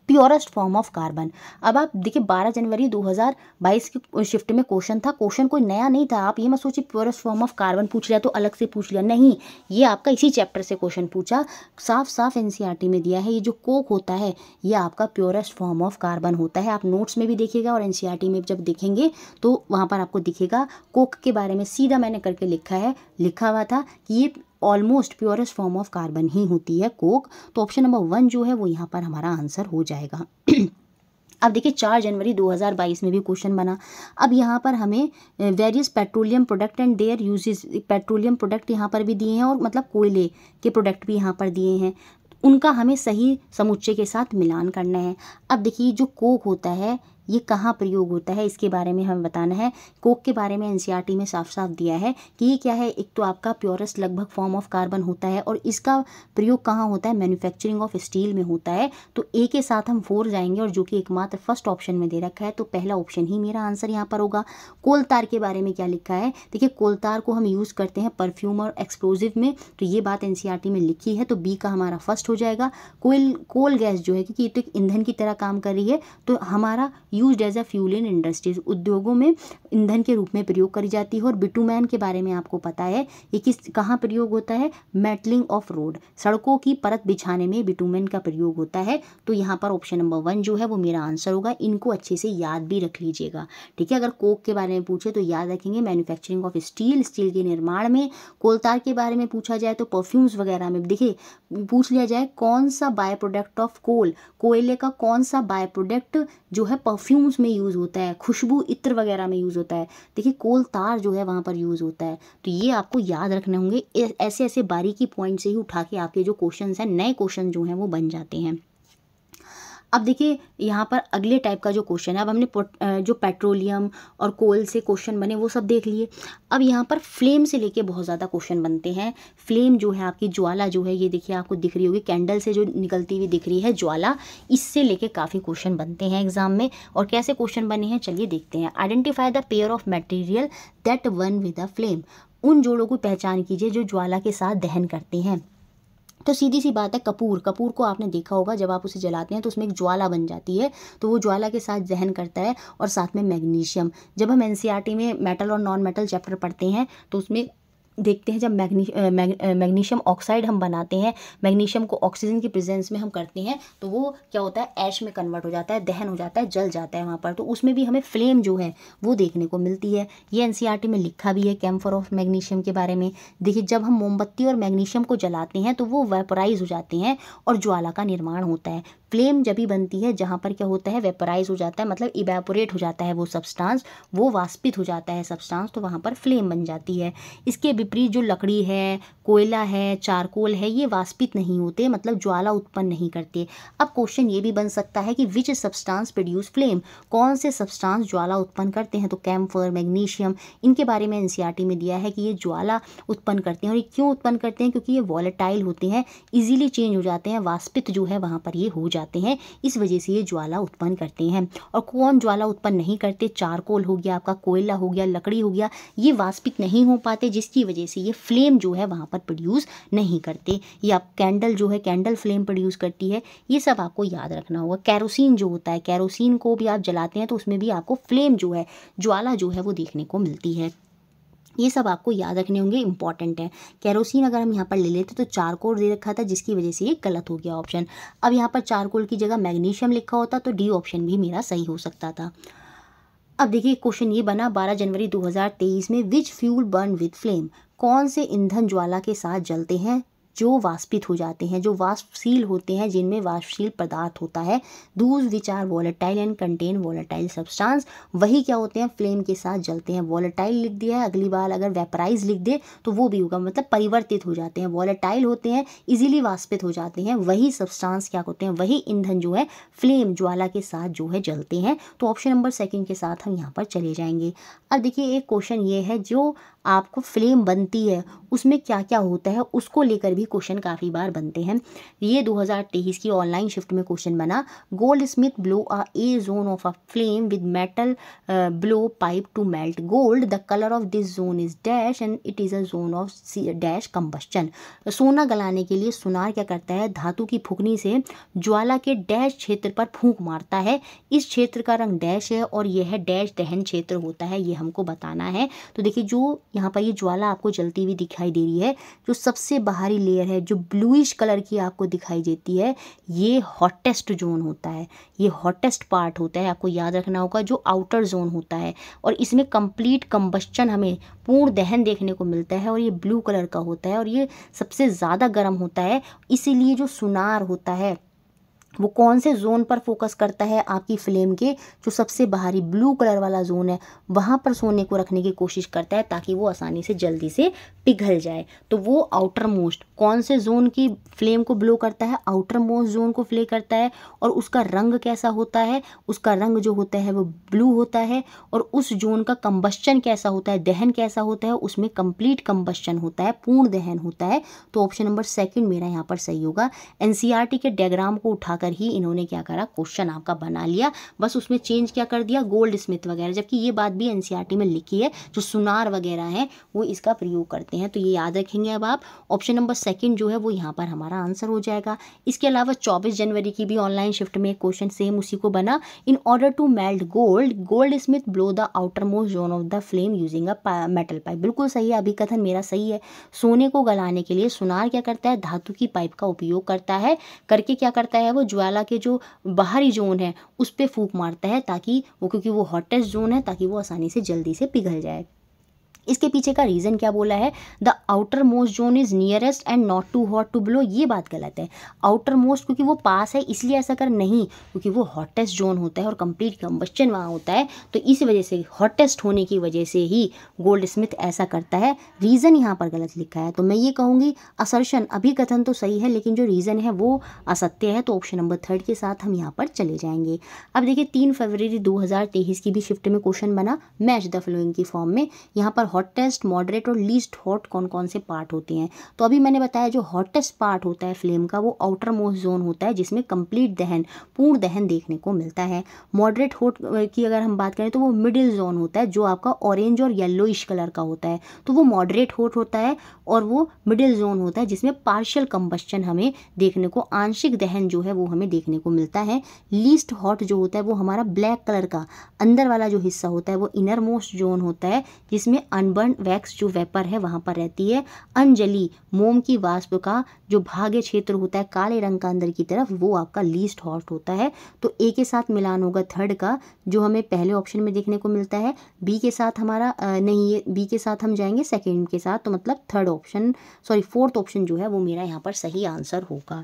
Purest form of carbon. अब आप देखिए 12 जनवरी 2022 की शिफ्ट में क्वेश्चन था, क्वेश्चन कोई नया नहीं था। आप ये मत सोचिए प्योरेस्ट फॉर्म ऑफ कार्बन पूछ लिया तो अलग से पूछ लिया, नहीं, ये आपका इसी चैप्टर से क्वेश्चन पूछा, साफ साफ एनसीईआरटी में दिया है। ये जो कोक होता है ये आपका प्योरेस्ट फॉर्म ऑफ कार्बन होता है। आप नोट्स में भी देखिएगा और एनसीईआरटी में जब देखेंगे तो वहाँ पर आपको दिखेगा कोक के बारे में सीधा मैंने करके लिखा हुआ था कि ये almost purest form of carbon ही होती है कोक। तो ऑप्शन नंबर 1 जो है वो यहाँ पर हमारा आंसर हो जाएगा। अब देखिए 4 जनवरी 2022 में भी क्वेश्चन बना। अब यहाँ पर हमें various petroleum product and there uses, petroleum product यहाँ पर भी दिए हैं और मतलब कोयले के प्रोडक्ट भी यहाँ पर दिए हैं, उनका हमें सही समुच्चय के साथ मिलान करना है। अब देखिए जो कोक होता है ये कहाँ प्रयोग होता है, इसके बारे में हमें बताना है। कोक के बारे में एनसीईआरटी में साफ साफ दिया है कि ये क्या है, एक तो आपका प्योरेस्ट लगभग फॉर्म ऑफ कार्बन होता है और इसका प्रयोग कहाँ होता है, मैन्युफैक्चरिंग ऑफ स्टील में होता है। तो ए के साथ हम 4 जाएंगे और जो कि एकमात्र फर्स्ट ऑप्शन में दे रखा है, तो पहला ऑप्शन ही मेरा आंसर यहाँ पर होगा। कोलतार के बारे में क्या लिखा है, देखिए कोलतार को हम यूज़ करते हैं परफ्यूम और एक्सप्लोजिव में, तो ये बात एनसीईआरटी में लिखी है, तो बी का हमारा फर्स्ट हो जाएगा। कोल गैस जो है, क्योंकि ये तो एक ईंधन की तरह काम कर रही है, तो हमारा used as a fuel in industries, उद्योगों में ईंधन के रूप में प्रयोग करी जाती है। और बिटुमेन के बारे में आपको पता है ये कहाँ प्रयोग होता है, मेटलिंग ऑफ रोड, सड़कों की परत बिछाने में बिटुमेन का प्रयोग होता है। तो यहाँ पर ऑप्शन नंबर 1 जो है वो मेरा आंसर होगा। इनको अच्छे से याद भी रख लीजिएगा, ठीक है। अगर कोक के बारे में पूछे तो याद रखेंगे मैन्युफैक्चरिंग ऑफ स्टील, स्टील के निर्माण में। कोलतार के बारे में पूछा जाए तो परफ्यूम्स वगैरह में। देखिए पूछ लिया जाए कौन सा बाय प्रोडक्ट ऑफ कोल, कोयले का कौन सा बाय प्रोडक्ट जो है परफ्यूम्स में यूज़ होता है, खुशबू इत्र वगैरह में यूज़ होता है। देखिए कोल तार जो है वहाँ पर यूज़ होता है। तो ये आपको याद रखने होंगे। ऐसे ऐसे बारीकी पॉइंट से ही उठा के आपके जो क्वेश्चन हैं, नए क्वेश्चन जो हैं वो बन जाते हैं। अब देखिए यहाँ पर अगले टाइप का जो क्वेश्चन है, अब हमने जो पेट्रोलियम और कोल से क्वेश्चन बने वो सब देख लिए। अब यहाँ पर फ्लेम से लेके बहुत ज़्यादा क्वेश्चन बनते हैं। फ्लेम जो है आपकी ज्वाला जो है, ये देखिए आपको दिख रही होगी कैंडल से जो निकलती हुई दिख रही है ज्वाला, इससे लेके काफ़ी क्वेश्चन बनते हैं एग्जाम में। और कैसे क्वेश्चन बने हैं चलिए देखते हैं। Identify the pair of material that burn with a flame, उन जोड़ों की पहचान कीजिए जो ज्वाला के साथ दहन करते हैं। तो सीधी सी बात है, कपूर, कपूर को आपने देखा होगा जब आप उसे जलाते हैं तो उसमें एक ज्वाला बन जाती है, तो वो ज्वाला के साथ दहन करता है। और साथ में मैग्नीशियम, जब हम एनसीईआरटी में मेटल और नॉन मेटल चैप्टर पढ़ते हैं तो उसमें देखते हैं जब मैग्नीशियम ऑक्साइड हम बनाते हैं, मैग्नीशियम को ऑक्सीजन की प्रेजेंस में हम करते हैं तो वो क्या होता है, ऐश में कन्वर्ट हो जाता है, दहन हो जाता है, जल जाता है वहाँ पर। तो उसमें भी हमें फ्लेम जो है वो देखने को मिलती है। ये एनसीईआरटी में लिखा भी है कैम्फर ऑफ मैग्नीशियम के बारे में। देखिए जब हम मोमबत्ती और मैग्नीशियम को जलाते हैं तो वो वेपोराइज हो जाते हैं और ज्वाला का निर्माण होता है। फ्लेम जब भी बनती है जहाँ पर क्या होता है, वेपोराइज हो जाता है, मतलब इवेपोरेट हो जाता है वो सब्सटेंस, वो वाष्पित हो जाता है सब्सटेंस, तो वहाँ पर फ्लेम बन जाती है। इसके विपरीत जो लकड़ी है, कोयला है, चारकोल है, ये वाष्पित नहीं होते, मतलब ज्वाला उत्पन्न नहीं करते। अब क्वेश्चन ये भी बन सकता है कि विच सब्सटेंस प्रोड्यूस फ्लेम, कौन से सब्सटेंस ज्वाला उत्पन्न करते हैं। तो कैम्फर, मैग्नीशियम, इनके बारे में एनसीईआरटी में दिया है कि ये ज्वाला उत्पन्न करते हैं। और ये क्यों उत्पन्न करते हैं, क्योंकि ये वॉलेटाइल होते हैं, इजीली चेंज हो जाते हैं, वाष्पित जो है वहाँ पर ये हो जाते हैं, इस वजह से ये ज्वाला उत्पन्न करते हैं। और कौन ज्वाला उत्पन्न नहीं करते, चारकोल हो गया आपका, कोयला हो गया, लकड़ी हो गया, ये वाष्पित नहीं हो पाते, जिसकी वजह से ये फ्लेम जो है वहाँ पर प्रोड्यूस नहीं करते। या कैंडल जो है, कैंडल फ्लेम प्रोड्यूस करती है, ये सब आपको याद रखना होगा। कैरोसिन जो होता है, कैरोसिन को भी आप जलाते हैं तो उसमें भी आपको फ्लेम जो है, ज्वाला जो है वो देखने को मिलती है। ये सब आपको याद रखने होंगे, इंपॉर्टेंट है। कैरोसिन अगर हम यहाँ पर ले लेते तो चारकोल दे रखा था, जिसकी वजह से ये गलत हो गया ऑप्शन। अब यहाँ पर चारकोल की जगह मैग्नीशियम लिखा होता तो डी ऑप्शन भी मेरा सही हो सकता था। अब देखिए क्वेश्चन ये बना 12 जनवरी 2023 में, विच फ्यूल बर्न विद फ्लेम, कौन से ईंधन ज्वाला के साथ जलते हैं जो वाष्पित हो जाते हैं, जो वाष्पशील होते हैं, जिनमें वाष्पशील पदार्थ होता है। Those which are volatile and contain volatile substance, वही क्या होते हैं, फ्लेम के साथ जलते हैं। वॉलेटाइल लिख दिया है, अगली बार अगर वेपराइज लिख दे तो वो भी होगा, मतलब परिवर्तित हो जाते हैं। वॉलेटाइल होते हैं, इजीली वाष्पित हो जाते हैं, वही सब्सटेंस क्या होते हैं, वही ईंधन जो है फ्लेम ज्वाला के साथ जो है जलते हैं। तो ऑप्शन नंबर 2 के साथ हम यहाँ पर चले जाएंगे। अब देखिए एक क्वेश्चन ये है, जो आपको फ्लेम बनती है उसमें क्या क्या होता है, उसको लेकर भी क्वेश्चन काफ़ी बार बनते हैं। ये 2023 की ऑनलाइन शिफ्ट में क्वेश्चन बना, goldsmith blow a zone of a flame with metal blow pipe to melt gold, the colour of this zone is dash and it is a zone of dash combustion. सोना गलाने के लिए सुनार क्या करता है, धातु की फुकनी से ज्वाला के डैश क्षेत्र पर फूंक मारता है, इस क्षेत्र का रंग डैश है और यह है डैश दहन क्षेत्र होता है, ये हमको बताना है। तो देखिए जो यहाँ पर ये ज्वाला आपको जलती हुई दिखाई दे रही है, जो सबसे बाहरी लेयर है जो ब्लूइश कलर की आपको दिखाई देती है, ये हॉटेस्ट जोन होता है, ये हॉटेस्ट पार्ट होता है, आपको याद रखना होगा, जो आउटर जोन होता है। और इसमें कंप्लीट कंबस्चन, हमें पूर्ण दहन देखने को मिलता है, और ये ब्लू कलर का होता है और ये सबसे ज़्यादा गर्म होता है। इसीलिए जो सुनार होता है वो कौन से जोन पर फोकस करता है, आपकी फ्लेम के जो सबसे बाहरी ब्लू कलर वाला जोन है वहाँ पर सोने को रखने की कोशिश करता है, ताकि वो आसानी से जल्दी से पिघल जाए। तो वो आउटर मोस्ट कौन से जोन की फ्लेम को ब्लो करता है, आउटर मोस्ट जोन को फ्ले करता है। और उसका रंग कैसा होता है, उसका रंग जो होता है वो ब्लू होता है। और उस जोन का कंबस्चन कैसा होता है, दहन कैसा होता है, उसमें कंप्लीट कंबस्चन होता है, पूर्ण दहन होता है। तो ऑप्शन नंबर 2 मेरा यहाँ पर सही होगा। एनसीईआरटी के डायग्राम को उठा कर ही इन्होंने क्या करा, क्वेश्चन आपका बना लिया, बस उसमें चेंज क्या कर दिया, गोल्ड स्मिथ वगैरह, जबकि ये बात भी एनसीईआरटी में लिखी है, जो सुनार वगैरह हैं वो इसका प्रयोग करते हैं। तो ये याद रखेंगे अब आप। ऑप्शन नंबर सेकंड जो है वो यहाँ पर हमारा आंसर हो जाएगा। इसके अलावा 24 जनवरी की भी ऑनलाइन शिफ्ट में क्वेश्चन सेम उसी को बना, in order to melt goldsmith blow the outermost zone of the flame using a metal pipe. बिल्कुल सही है, अभिकथन मेरा सही है। सोने को गलाने के लिए सुनार क्या करता है, धातु की पाइप का उपयोग करता है, करके क्या करता है, वो ज्वाला के जो बाहरी जोन है उस पर फूंक मारता है, ताकि वो, क्योंकि वो हॉटेस्ट जोन है, ताकि वो आसानी से जल्दी से पिघल जाए। इसके पीछे का रीज़न क्या बोला है, the outermost zone is nearest and not too hot to blow. ये बात गलत है। आउटर मोस्ट क्योंकि वो पास है इसलिए ऐसा कर, नहीं, क्योंकि वो हॉटेस्ट जोन होता है और कंप्लीट कंबस्चन वहाँ होता है, तो इस वजह से, हॉटेस्ट होने की वजह से ही गोल्ड स्मिथ ऐसा करता है। रीज़न यहाँ पर गलत लिखा है, तो मैं ये कहूँगी असर्शन, अभिकथन तो सही है लेकिन जो रीज़न है वो असत्य है। तो ऑप्शन नंबर थर्ड के साथ हम यहाँ पर चले जाएंगे। अब देखिए 3 फरवरी 2023 की भी शिफ्ट में क्वेश्चन बना, मैच द फॉलोइंग की फॉर्म में। यहाँ पर हॉटेस्ट, मॉडरेट और लीस्ट हॉट कौन कौन से पार्ट होते हैं। तो अभी मैंने बताया जो हॉटेस्ट पार्ट होता है फ्लेम का वो आउटर मोस्ट जोन होता है, जिसमें कंप्लीट दहन, पूर्ण दहन देखने को मिलता है। मॉडरेट हॉट की अगर हम बात करें तो वो मिडिल जोन होता है, जो आपका ऑरेंज और येलोइश कलर का होता है, तो वो मॉडरेट हॉट होता है। और वो मिडिल जोन होता है जिसमें पार्शियल कंबस्चन हमें देखने को, आंशिक दहन जो है वो हमें देखने को मिलता है। लीस्ट हॉट जो होता है वो हमारा ब्लैक कलर का अंदर वाला जो हिस्सा होता है वो इनर मोस्ट जोन होता है, जिसमें अनबर्न वैक्स जो वेपर है वहाँ पर रहती है। अंजलि, मोम की वाष्प का जो भाग्य क्षेत्र होता है काले रंग का अंदर की तरफ, वो आपका लीस्ट हॉट होता है। तो ए के साथ मिलान होगा थर्ड का, जो हमें पहले ऑप्शन में देखने को मिलता है। बी के साथ हमारा नहीं, ये बी के साथ हम जाएंगे सेकेंड के साथ, तो मतलब third option, sorry fourth option जो है वो मेरा यहाँ पर सही आंसर होगा।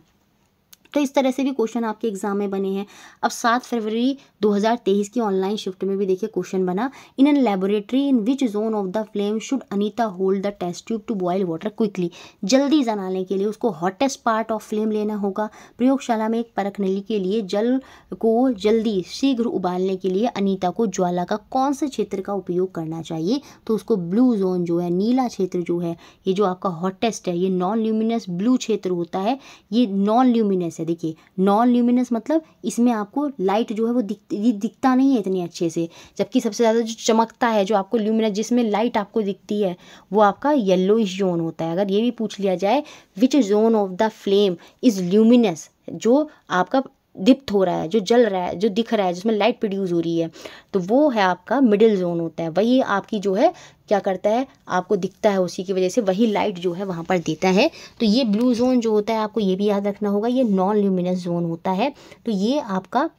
तो इस तरह से भी क्वेश्चन आपके एग्जाम में बने हैं। अब 7 फरवरी 2023 की ऑनलाइन शिफ्ट में भी देखिए क्वेश्चन बना, in an laboratory in which zone of the flame should Anita hold the test tube to boil water quickly. जल्दी जलाने के लिए उसको हॉटेस्ट पार्ट ऑफ फ्लेम लेना होगा। प्रयोगशाला में एक परख नली के लिए जल को जल्दी शीघ्र उबालने के लिए अनीता को ज्वाला का कौन से क्षेत्र का उपयोग करना चाहिए। तो उसको ब्लू जोन जो है, नीला क्षेत्र जो है, ये जो आपका हॉटेस्ट है, ये नॉन ल्यूमिनस ब्लू क्षेत्र होता है, ये नॉन ल्यूमिनस है। देखिए नॉन ल्यूमिनस मतलब इसमें आपको लाइट जो है वो दिखता नहीं है इतने अच्छे से, जबकि सबसे ज़्यादा जो चमकता है, जो आपको ल्यूमिनस जिसमें लाइट आपको दिखती है, वो आपका येलोइश जोन होता है। अगर ये भी पूछ लिया जाए which zone of the flame is luminous, जो आपका दीप्त हो रहा है, जो जल रहा है, जो दिख रहा है, जिसमें लाइट प्रोड्यूस हो रही है, तो वो है आपका मिडिल जोन होता है। वही आपकी जो है क्या करता है, आपको दिखता है, उसी की वजह से वही लाइट जो है वहाँ पर देता है। तो ये ब्लू जोन जो होता है, आपको ये भी याद रखना होगा, ये नॉन ल्यूमिनस जोन होता है। तो ये आपका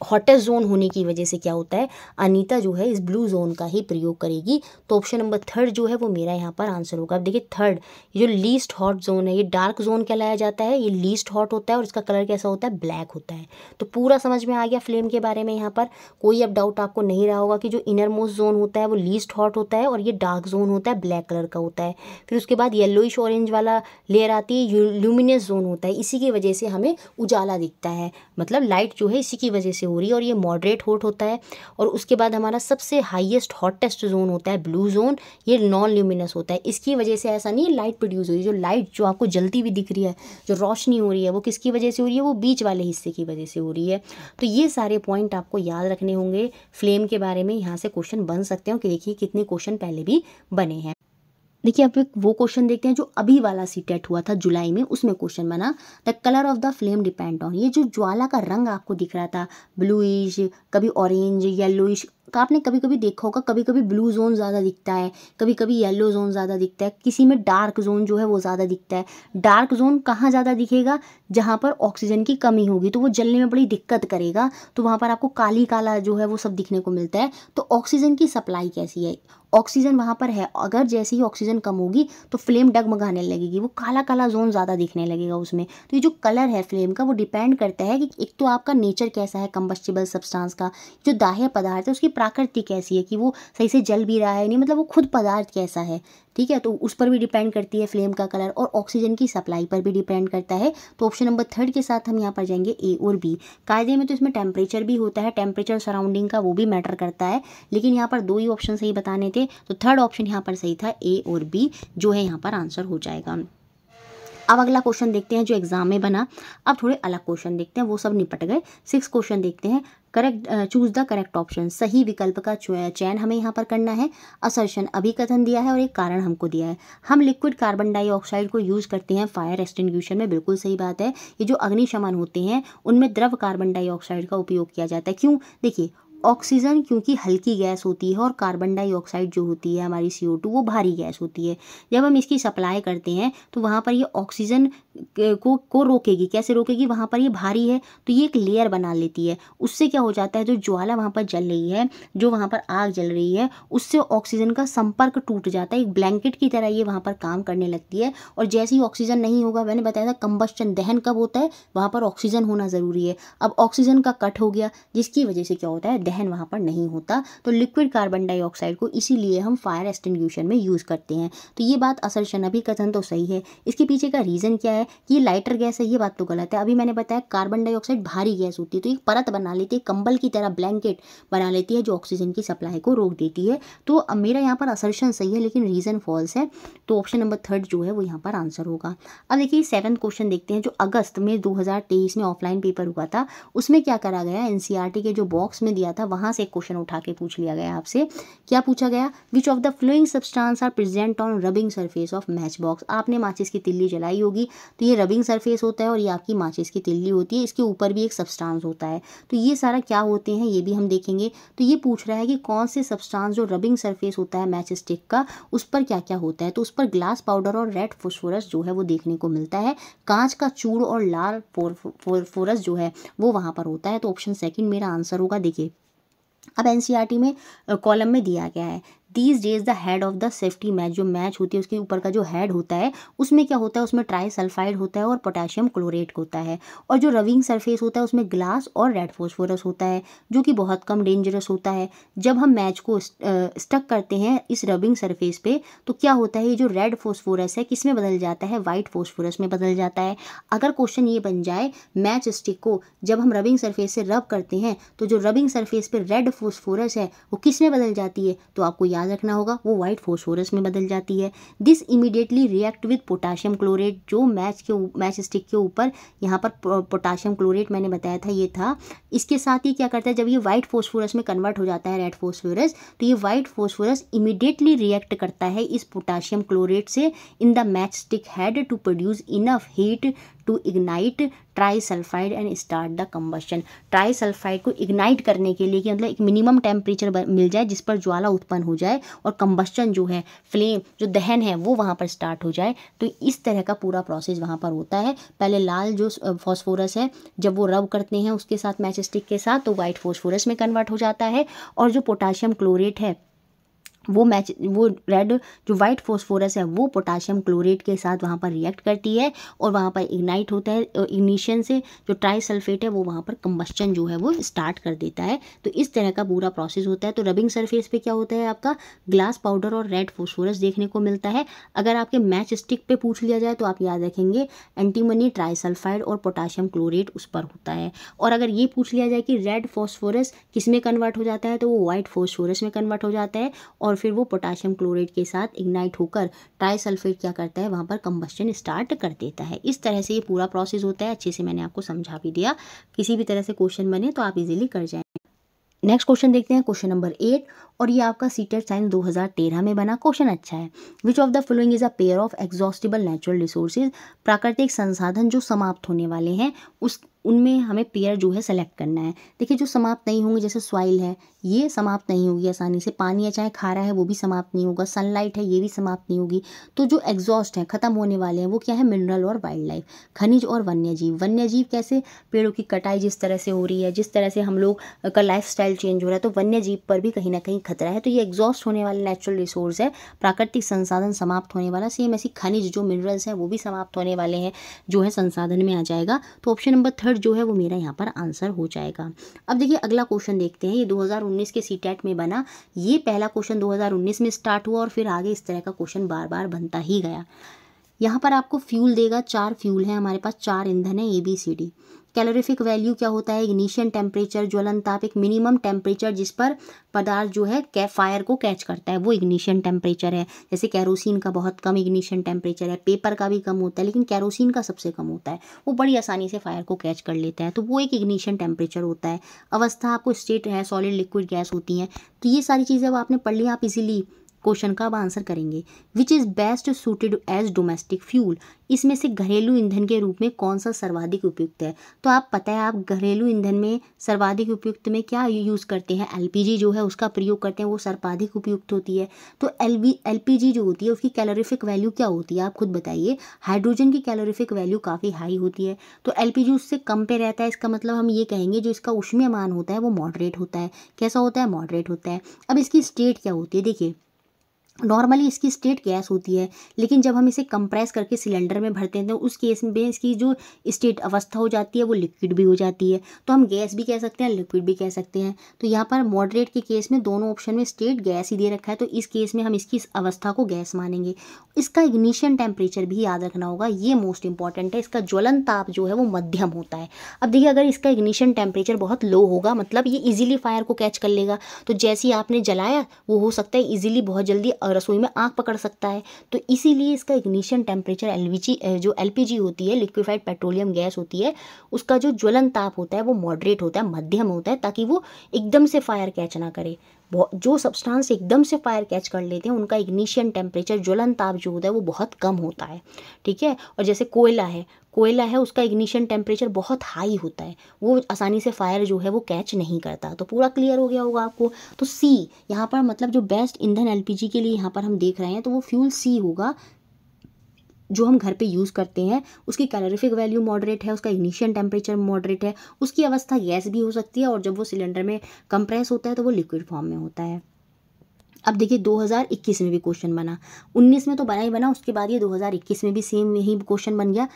हॉटेस्ट जोन होने की वजह से क्या होता है, अनीता जो है इस ब्लू जोन का ही प्रयोग करेगी। तो ऑप्शन नंबर थर्ड जो है वो मेरा यहाँ पर आंसर होगा। अब देखिए थर्ड, ये जो लीस्ट हॉट जोन है, ये डार्क जोन कहलाया जाता है, ये लीस्ट हॉट होता है और इसका कलर कैसा होता है, ब्लैक होता है। तो पूरा समझ में आ गया फ्लेम के बारे में। यहाँ पर कोई अब डाउट आपको नहीं रहा होगा कि जो इनर मोस्ट जोन होता है वो लीस्ट हॉट होता है और ये डार्क जोन होता है, ब्लैक कलर का होता है। फिर उसके बाद येलोइश ऑरेंज वाला लेयर आती है, ल्यूमिनस जोन होता है, इसी की वजह से हमें उजाला दिखता है, मतलब लाइट जो है इसी की वजह से हो रही है, और ये मॉडरेट हॉट होता है। और उसके बाद हमारा सबसे हाईएस्ट हॉटेस्ट जोन होता है ब्लू जोन, ये नॉन ल्यूमिनस होता है। इसकी वजह से ऐसा नहीं है लाइट प्रोड्यूस हो रही है, जो लाइट जो आपको जलती हुई दिख रही है, जो रोशनी हो रही है, वो किसकी वजह से हो रही है, वो बीच वाले हिस्से की वजह से हो रही है। तो ये सारे पॉइंट आपको याद रखने होंगे फ्लेम के बारे में। यहाँ से क्वेश्चन बन सकते हो कि देखिए कितने क्वेश्चन पहले भी बने हैं। देखिए अब वो क्वेश्चन देखते हैं जो अभी वाला सीटेट हुआ था जुलाई में, उसमें क्वेश्चन बना, the colour of the flame depend on. ये जो ज्वाला का रंग आपको दिख रहा था, ब्लूइश, कभी ऑरेंज, येलोइश, तो आपने कभी कभी देखा होगा, कभी कभी ब्लू जोन ज़्यादा दिखता है, कभी कभी येलो जोन ज़्यादा दिखता है, किसी में डार्क जोन जो है वो ज़्यादा दिखता है। डार्क जोन कहाँ ज़्यादा दिखेगा, जहाँ पर ऑक्सीजन की कमी होगी, तो वो जलने में बड़ी दिक्कत करेगा, तो वहाँ पर आपको काली काला जो है वो सब दिखने को मिलता है। तो ऑक्सीजन की सप्लाई कैसी है, ऑक्सीजन वहाँ पर है, अगर जैसे ही ऑक्सीजन कम होगी तो फ्लेम डगमगाने लगेगी, वो काला काला जोन ज़्यादा दिखने लगेगा उसमें। तो ये जो कलर है फ्लेम का वो डिपेंड करता है कि एक तो आपका नेचर कैसा है कंबस्टिबल सब्सटेंस का, जो दाह्य पदार्थ है उसकी प्रकृति कैसी है, कि वो सही से जल भी रहा है नहीं, मतलब वो खुद पदार्थ कैसा है, ठीक है, तो उस पर भी डिपेंड करती है फ्लेम का कलर, और ऑक्सीजन की सप्लाई पर भी डिपेंड करता है। तो ऑप्शन नंबर थर्ड के साथ हम यहाँ पर जाएंगे ए और बी। कायदे में तो इसमें टेम्परेचर भी होता है, टेम्परेचर सराउंडिंग का वो भी मैटर करता है, लेकिन यहाँ पर दो ही ऑप्शन सही बताने थे, तो थर्ड ऑप्शन यहाँ पर सही था, ए और बी जो है यहाँ पर आंसर हो जाएगा। अब अगला क्वेश्चन देखते हैं जो एग्जाम में बना। अब थोड़े अलग क्वेश्चन देखते हैं, वो सब निपट गए। 6 क्वेश्चन देखते हैं। Correct, choose the correct option, सही विकल्प का चयन हमें यहाँ पर करना है। असर्शन, अभिकथन दिया है और एक कारण हमको दिया है। हम लिक्विड कार्बन डाइऑक्साइड को यूज़ करते हैं फायर एक्सटिंग्विशन में, बिल्कुल सही बात है। ये जो अग्निशमन होते हैं उनमें द्रव कार्बन डाइऑक्साइड का उपयोग किया जाता है। क्यों? देखिए, ऑक्सीजन क्योंकि हल्की गैस होती है और कार्बन डाइऑक्साइड जो होती है हमारी CO2 वो भारी गैस होती है। जब हम इसकी सप्लाई करते हैं तो वहाँ पर ये ऑक्सीजन को रोकेगी। कैसे रोकेगी? वहाँ पर ये भारी है तो ये एक लेयर बना लेती है। उससे क्या हो जाता है, जो ज्वाला वहाँ पर जल रही है, जो वहाँ पर आग जल रही है, उससे ऑक्सीजन का संपर्क टूट जाता है। एक ब्लैंकेट की तरह ये वहाँ पर काम करने लगती है। और जैसे ही ऑक्सीजन नहीं होगा, मैंने बताया था कंबस्टन, दहन कब होता है, वहाँ पर ऑक्सीजन होना ज़रूरी है। अब ऑक्सीजन का कट हो गया, जिसकी वजह से क्या होता है, दहन वहाँ पर नहीं होता। तो लिक्विड कार्बन डाइऑक्साइड को इसीलिए हम फायर एक्सटिंग्विशन में यूज़ करते हैं। तो ये बात असर्शन, अभिकथन तो सही है। इसके पीछे का रीज़न क्या है कि लाइटर गैस है, ये बात तो गलत है। अभी मैंने बताया कार्बन डाइऑक्साइड भारी गैस होती है, तो एक परत बना लेती है, कंबल की तरह ब्लैंकेट बना लेती है जो ऑक्सीजन की सप्लाई को रोक देती है। तो अब मेरा यहाँ पर असर्शन सही है लेकिन रीज़न फॉल्स है। तो ऑप्शन नंबर 3 जो है वो यहाँ पर आंसर होगा। अब देखिए 7th क्वेश्चन देखते हैं जो अगस्त में 2023 में ऑफलाइन पेपर हुआ था। उसमें क्या करा गया, NCERT के जो बॉक्स में दिया था वहाँ से एक क्वेश्चन उठा के पूछ लिया गया आपसे। क्या पूछा गया? Which of the following substance are present on rubbing surface of matchbox. आपने माचिस की तिल्ली जलाई होगी, तो ये रबिंग सरफेस होता है और ये आपकी माचिस की तिल्ली होती है। इसके ऊपर भी एक सब्सटेंस होता है। तो ये सारा क्या होते हैं ये भी हम देखेंगे। तो ये पूछ रहा है कि कौन से सब्सटेंस जो रबिंग सरफेस होता है मैच स्टिक का, उस पर क्या क्या होता है। तो उस पर ग्लास पाउडर और रेड फॉस्फोरस जो है वो देखने को मिलता है। कांच का चूड़ और लाल फॉस्फोरस जो है वो वहाँ पर होता है। तो ऑप्शन 2 मेरा आंसर होगा। देखिए अब NCERT में कॉलम में दिया गया है, these days the head of the safety match, जो मैच होती है उसके ऊपर का जो हेड होता है उसमें क्या होता है, उसमें ट्राईसल्फाइड होता है और पोटेशियम क्लोरेट होता है। और जो रबिंग सरफेस होता है उसमें ग्लास और रेड फॉस्फोरस होता है जो कि बहुत कम डेंजरस होता है। जब हम मैच को स्टक करते हैं इस रबिंग सरफेस पे तो क्या होता है, ये जो रेड फॉस्फोरस है किस में बदल जाता है, वाइट फॉस्फोरस में बदल जाता है। अगर क्वेश्चन ये बन जाए मैच स्टिक को जब हम रबिंग सरफेस से रब करते हैं तो जो रबिंग सरफेस पे रेड फॉस्फोरस है वो किस में बदल जाती है, तो आपको याद रखना होगा वो वाइट फॉस्फोरस में बदल जाती है। This immediately react with potassium chlorate, जो मैच स्टिक के ऊपर यहाँ पर पोटाशियम क्लोरेट मैंने बताया था ये था। इसके साथ ही क्या करता है, जब ये वाइट फॉस्फोरस में कन्वर्ट हो जाता है रेड फॉस्फोरस, तो ये वाइट फॉस्फोरस इमीडिएटली रिएक्ट करता है इस पोटाशियम क्लोरेट से in the matchstick head to produce enough heat to ignite trisulphide and start the combustion. Trisulphide को इग्नाइट करने के लिए कि मतलब एक मिनिमम टेम्परेचर मिल जाए जिस पर ज्वाला उत्पन्न हो जाए और कंबस्शन जो है, फ्लेम जो दहन है वो वहाँ पर स्टार्ट हो जाए। तो इस तरह का पूरा प्रोसेस वहाँ पर होता है। पहले लाल जो फॉस्फोरस है जब वो रब करते हैं उसके साथ मैच स्टिक के साथ तो वाइट फॉस्फोरस में कन्वर्ट हो जाता है। और जो पोटाशियम क्लोरेट है वो रेड जो वाइट फॉस्फोरस है वो पोटाशियम क्लोरेट के साथ वहाँ पर रिएक्ट करती है और वहाँ पर इग्नाइट होता है। इग्निशन से जो ट्राईसल्फेट है वो वहाँ पर कंबस्शन जो है वो स्टार्ट कर देता है। तो इस तरह का पूरा प्रोसेस होता है। तो रबिंग सरफेस पे क्या होता है, आपका ग्लास पाउडर और रेड फॉस्फोरस देखने को मिलता है। अगर आपके मैच स्टिक पे पूछ लिया जाए तो आप याद रखेंगे एंटीमनी, ट्राईसल्फाइड और पोटाशियम क्लोरेट उस पर होता है। और अगर ये पूछ लिया जाए कि रेड फॉस्फोरस किस में कन्वर्ट हो जाता है तो वो वाइट फॉस्फोरस में कन्वर्ट हो जाता है और फिर वो पोटाशियम क्लोरेट के साथ इग्नाइट होकर ट्राईसल्फेट क्या करता है, वहाँ पर कंबस्शन स्टार्ट कर देता है। इस तरह से ये पूरा प्रोसेस होता है। अच्छे से मैंने आपको समझा भी दिया। किसी भी तरह से क्वेश्चन बने तो आप इजीली कर जाएं। नेक्स्ट क्वेश्चन देखते हैं, क्वेश्चन नंबर 8 और ये आपका सीटेट साइंस 2013 में बना। क्वेश्चन अच्छा है। विच of the following is a pair of exhaustible natural resources, प्राकृतिक संसाधन जो समाप्त होने वाले हैं उनमें हमें पेयर जो है सेलेक्ट करना है। देखिए जो समाप्त नहीं होंगे, जैसे सॉइल है ये समाप्त नहीं होगी आसानी से, पानी है चाहे खारा है वो भी समाप्त नहीं होगा, सनलाइट है ये भी समाप्त नहीं होगी। तो जो एग्जॉस्ट है खत्म होने वाले हैं वो क्या है, मिनरल और वाइल्ड लाइफ, खनिज और वन्य जीव। वन्य जीव कैसे, पेड़ों की कटाई जिस तरह से हो रही है, जिस तरह से हम लोग का लाइफ स्टाइल चेंज हो रहा है, तो वन्य जीव पर भी कहीं ना कहीं खतरा है। तो ये एग्जॉस्ट होने वाले नेचुरल रिसोर्स है, प्राकृतिक संसाधन समाप्त होने वाला। सेम ऐसी खनिज जो मिनरल्स हैं वो भी समाप्त होने वाले हैं, जो है संसाधन में आ जाएगा। तो ऑप्शन नंबर 3 जो है वो मेरा यहाँ पर आंसर हो जाएगा। अब देखिए अगला क्वेश्चन देखते हैं। ये 2019 के सीटेट में बना। ये पहला क्वेश्चन 2019 में स्टार्ट हुआ और फिर आगे इस तरह का क्वेश्चन बार बार बनता ही गया। यहाँ पर आपको फ्यूल देगा, 4 फ्यूल हैं हमारे पास, 4 ईंधन है ABCD। कैलोरीफिक वैल्यू क्या होता है, इग्निशन टेम्परेचर, ज्वलन ताप, एक मिनिमम टेम्परेचर जिस पर पदार्थ जो है फायर को कैच करता है, वो इग्निशन टेम्परेचर है। जैसे कैरोसिन का बहुत कम इग्निशन टेम्परेचर है, पेपर का भी कम होता है, लेकिन कैरोसिन का सबसे कम होता है, वो बड़ी आसानी से फायर को कैच कर लेता है, तो वो एक इग्निशन टेम्परेचर होता है। अवस्था आपको स्टेट है, सॉलिड, लिक्विड, गैस होती हैं। तो ये सारी चीज़ें अब आपने पढ़ ली, आप इजीली क्वेश्चन का अब आंसर करेंगे। Which is best suited as domestic fuel, इसमें से घरेलू ईंधन के रूप में कौन सा सर्वाधिक उपयुक्त है। तो आप पता है आप घरेलू ईंधन में सर्वाधिक उपयुक्त में क्या यूज़ करते हैं, एलपीजी जो है उसका प्रयोग करते हैं, वो सर्वाधिक उपयुक्त होती है। तो एलपीजी जो होती है उसकी कैलोरीफिक वैल्यू क्या होती है, आप खुद बताइए। हाइड्रोजन की कैलोरीफिक वैल्यू काफ़ी हाई होती है, तो एलपीजी उससे कम पे रहता है। इसका मतलब हम ये कहेंगे जो इसका ऊष्मीयमान होता है वो मॉडरेट होता है। कैसा होता है, मॉडरेट होता है। अब इसकी स्टेट क्या होती है, देखिए नॉर्मली इसकी स्टेट गैस होती है, लेकिन जब हम इसे कंप्रेस करके सिलेंडर में भरते हैं तो उस केस में इसकी जो स्टेट अवस्था हो जाती है वो लिक्विड भी हो जाती है। तो हम गैस भी कह सकते हैं, लिक्विड भी कह सकते हैं। तो यहाँ पर मॉडरेट के केस में दोनों ऑप्शन में स्टेट गैस ही दे रखा है, तो इस केस में हम इसकी अवस्था को गैस मानेंगे। इसका इग्निशन टेम्परेचर भी याद रखना होगा, ये मोस्ट इंपॉर्टेंट है। इसका ज्वलन ताप जो है वो मध्यम होता है। अब देखिए अगर इसका इग्निशन टेम्परेचर बहुत लो होगा, मतलब ये इजीली फायर को कैच कर लेगा, तो जैसे ही आपने जलाया वो हो सकता है इजीली बहुत जल्दी रसोई में आग पकड़ सकता है। तो इसीलिए इसका इग्निशन टेम्परेचर जो एलपीजी होती है, लिक्विफाइड पेट्रोलियम गैस होती है, उसका जो ज्वलन ताप होता है वो मॉडरेट होता है, मध्यम होता है, ताकि वो एकदम से फायर कैच ना करे। जो सब्सटेंस एकदम से फायर कैच कर लेते हैं उनका इग्निशन टेम्परेचर, ज्वलन ताप जो होता है वो बहुत कम होता है, ठीक है। और जैसे कोयला है उसका इग्निशन टेम्परेचर बहुत हाई होता है, वो आसानी से फायर जो है वो कैच नहीं करता। तो पूरा क्लियर हो गया होगा आपको। तो सी यहाँ पर मतलब जो बेस्ट ईंधन एलपीजी के लिए यहाँ पर हम देख रहे हैं तो वो फ्यूल सी होगा, जो हम घर पे यूज़ करते हैं। उसकी कैलोरीफिक वैल्यू मॉडरेट है, उसका इग्निशन टेम्परेचर मॉडरेट है, उसकी अवस्था गैस भी हो सकती है, और जब वो सिलेंडर में कंप्रेस होता है तो वो लिक्विड फॉर्म में होता है। अब देखिए 2021 में भी क्वेश्चन बना, 19 में तो बना ही बना, उसके बाद ये 2021 में भी सेम यही क्वेश्चन बन गया।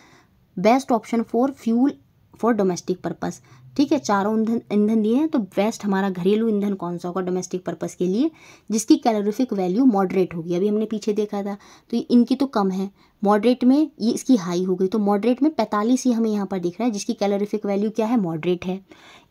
Best option for fuel for domestic purpose, ठीक है, चारों ईंधन दिए हैं, तो बेस्ट हमारा घरेलू ईंधन कौन सा होगा डोमेस्टिक पर्पस के लिए, जिसकी कैलोरीफिक वैल्यू मॉडरेट होगी। अभी हमने पीछे देखा था, तो इनकी तो कम है, मॉडरेट में ये इसकी हाई हो गई, तो मॉडरेट में 45 ही हमें यहाँ पर दिख रहा है, जिसकी कैलोरीफिक वैल्यू क्या है, मॉडरेट है।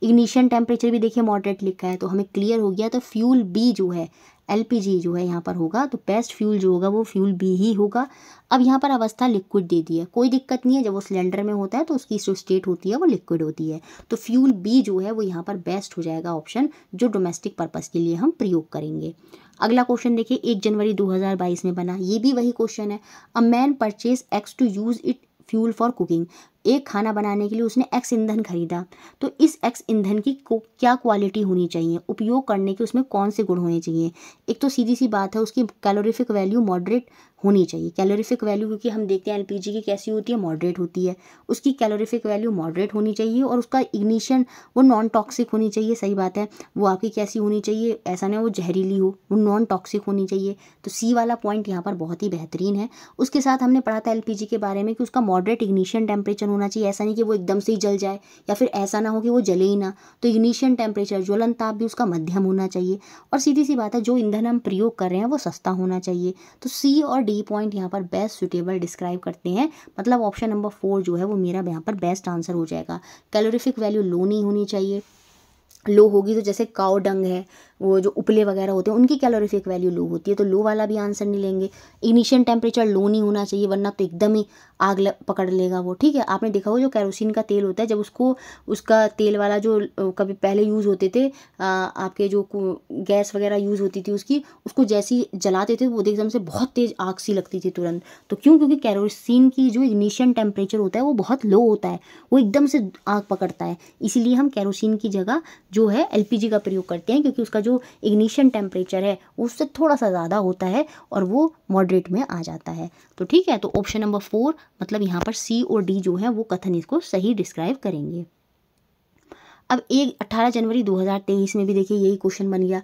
इग्निशन टेम्परेचर भी देखिए मॉडरेट लिखा है, तो हमें क्लियर हो गया। तो फ्यूल बी जो है, एलपीजी जो है यहाँ पर होगा, तो बेस्ट फ्यूल जो होगा वो फ्यूल बी ही होगा। अब यहाँ पर अवस्था लिक्विड दे दी है, कोई दिक्कत नहीं है, जब वो सिलेंडर में होता है तो उसकी जो स्टेट होती है वो लिक्विड होती है। तो फ्यूल बी जो है वो यहाँ पर बेस्ट हो जाएगा ऑप्शन, जो डोमेस्टिक पर्पस के लिए हम प्रयोग करेंगे। अगला क्वेश्चन देखिए 1 जनवरी 2022 में बना, ये भी वही क्वेश्चन है। A man purchase X to use it fuel for cooking, एक खाना बनाने के लिए उसने एक्स ईंधन खरीदा, तो इस एक्स ईंधन की क्या क्वालिटी होनी चाहिए, उपयोग करने के उसमें कौन से गुण होने चाहिए। एक तो सीधी सी बात है, उसकी कैलोरीफिक वैल्यू मॉडरेट होनी चाहिए। कैलोरीफिक वैल्यू क्योंकि हम देखते हैं एलपीजी की कैसी होती है, मॉडरेट होती है, उसकी कैलोरीफिक वैल्यू मॉडरेट होनी चाहिए, और उसका इग्निशन वो नॉन टॉक्सिक होनी चाहिए। सही बात है, वो आपकी कैसी होनी चाहिए, ऐसा नहीं वो जहरीली हो, वो नॉन टॉक्सिक होनी चाहिए। तो सी वाला पॉइंट यहाँ पर बहुत ही बेहतरीन है। उसके साथ हमने पढ़ा था एलपीजी के बारे में कि उसका मॉडरेट इग्निशन टेम्परेचर होना चाहिए, ऐसा नहीं कि वो एकदम से ही जल जाए, या फिर ऐसा ना हो कि वो जले ही ना। तो इग्निशन टेम्परेचर, ज्वलन ताप भी उसका मध्यम होना चाहिए, और सीधी सी बात है जो ईंधन हम प्रयोग कर रहे हैं वो सस्ता होना चाहिए। तो सी और डी पॉइंट यहाँ पर बेस्ट सुटेबल डिस्क्राइब करते हैं, मतलब ऑप्शन नंबर 4 जो है वो मेरा यहाँ पर बेस्ट आंसर हो जाएगा। कैलोरीफिक वैल्यू लो नहीं होनी चाहिए, लो होगी तो जैसे काऊ डंग है, वो जो उपले वगैरह होते हैं उनकी कैलोरीफिक वैल्यू लो होती है, तो लो वाला भी आंसर नहीं लेंगे। इग्निशन टेम्परेचर लो नहीं होना चाहिए, वरना तो एकदम ही आग पकड़ लेगा वो, ठीक है। आपने देखा हो जो कैरोसिन का तेल होता है, जब उसका तेल वाला जो कभी पहले यूज़ होते थे, आपके जो गैस वगैरह यूज़ होती थी उसको जैसे ही जलाते थे वो एकदम से बहुत तेज़ आग सी लगती थी तुरंत। तो क्योंकि कैरोसिन की जो इग्निशन टेम्परेचर होता है वो बहुत लो होता है, वो एकदम से आग पकड़ता है, इसीलिए हम कैरोसिन की जगह जो है एलपीजी का प्रयोग करते हैं, क्योंकि उसका जो इग्निशन टेम्परेचर है उससे थोड़ा सा ज़्यादा होता है और वो मॉडरेट में आ जाता है। तो ठीक है, तो ऑप्शन नंबर 4 मतलब यहाँ पर सी और डी जो है वो कथन इसको सही डिस्क्राइब करेंगे। अब 18 जनवरी 2023 में भी देखिए यही क्वेश्चन बन गया।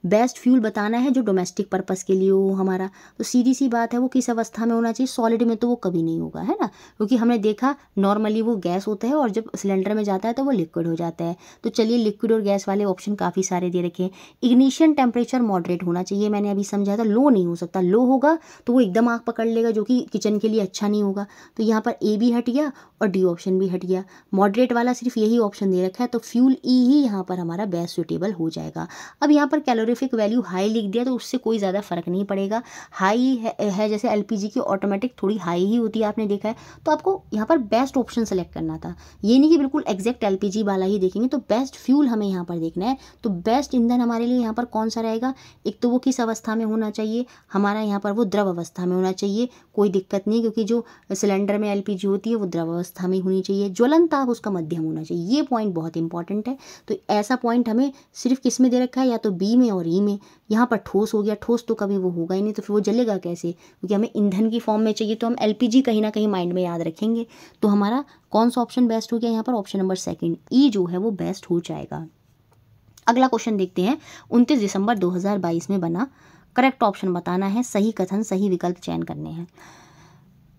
बेस्ट फ्यूल बताना है जो डोमेस्टिक पर्पस के लिए हो हमारा, तो सीधी सी बात है वो किस अवस्था में होना चाहिए, सॉलिड में तो वो कभी नहीं होगा, है ना, क्योंकि हमने देखा नॉर्मली वो गैस होता है और जब सिलेंडर में जाता है तो वो लिक्विड हो जाता है। तो चलिए लिक्विड और गैस वाले ऑप्शन काफ़ी सारे दे रखे हैं। इग्निशन टेम्परेचर मॉडरेट होना चाहिए, मैंने अभी समझाया था, लो नहीं हो सकता, लो होगा तो वो एकदम आग पकड़ लेगा जो कि किचन के लिए अच्छा नहीं होगा। तो यहाँ पर ए भी हट गया और डी ऑप्शन भी हट गया, मॉडरेट वाला सिर्फ यही ऑप्शन दे रखा है, तो फ्यूल ई ही यहाँ पर हमारा बेस्ट सूटेबल हो जाएगा। अब यहाँ पर कैलोरीफिक वैल्यू हाई लिख दिया तो उससे कोई ज़्यादा फर्क नहीं पड़ेगा, हाई है जैसे एलपीजी की ऑटोमेटिक थोड़ी हाई ही होती है, आपने देखा है, तो आपको यहाँ पर बेस्ट ऑप्शन सेलेक्ट करना था, ये नहीं कि बिल्कुल एग्जैक्ट एलपीजी वाला ही देखेंगे, तो बेस्ट फ्यूल हमें यहाँ पर देखना है। तो बेस्ट ईंधन हमारे लिए यहाँ पर कौन सा रहेगा, एक तो वो किस अवस्था में होना चाहिए हमारा, यहाँ पर वो द्रव अवस्था में होना चाहिए, कोई दिक्कत नहीं, क्योंकि जो सिलेंडर में एलपीजी होती है वो द्रव अवस्था में होनी चाहिए, ज्वलन ताप उसका मध्यम होना चाहिए, ये पॉइंट बहुत इंपॉर्टेंट है। तो ऐसा पॉइंट हमें सिर्फ किस में दे रखा है, या तो बी में और ई में। यहाँ पर ठोस हो गया, ठोस तो कभी वो होगा ही नहीं, तो फिर वो जलेगा कैसे, क्योंकि हमें ईंधन की फॉर्म में चाहिए, तो हम एलपीजी कहीं ना कहीं माइंड में याद रखेंगे। तो हमारा कौन सा ऑप्शन बेस्ट हो गया यहाँ पर, ऑप्शन नंबर सेकंड ई जो है वो बेस्ट हो जाएगा। अगला क्वेश्चन देखते हैं, 29 दिसंबर 2022 में बना, करेक्ट ऑप्शन बताना है, सही कथन सही विकल्प चयन करने हैं।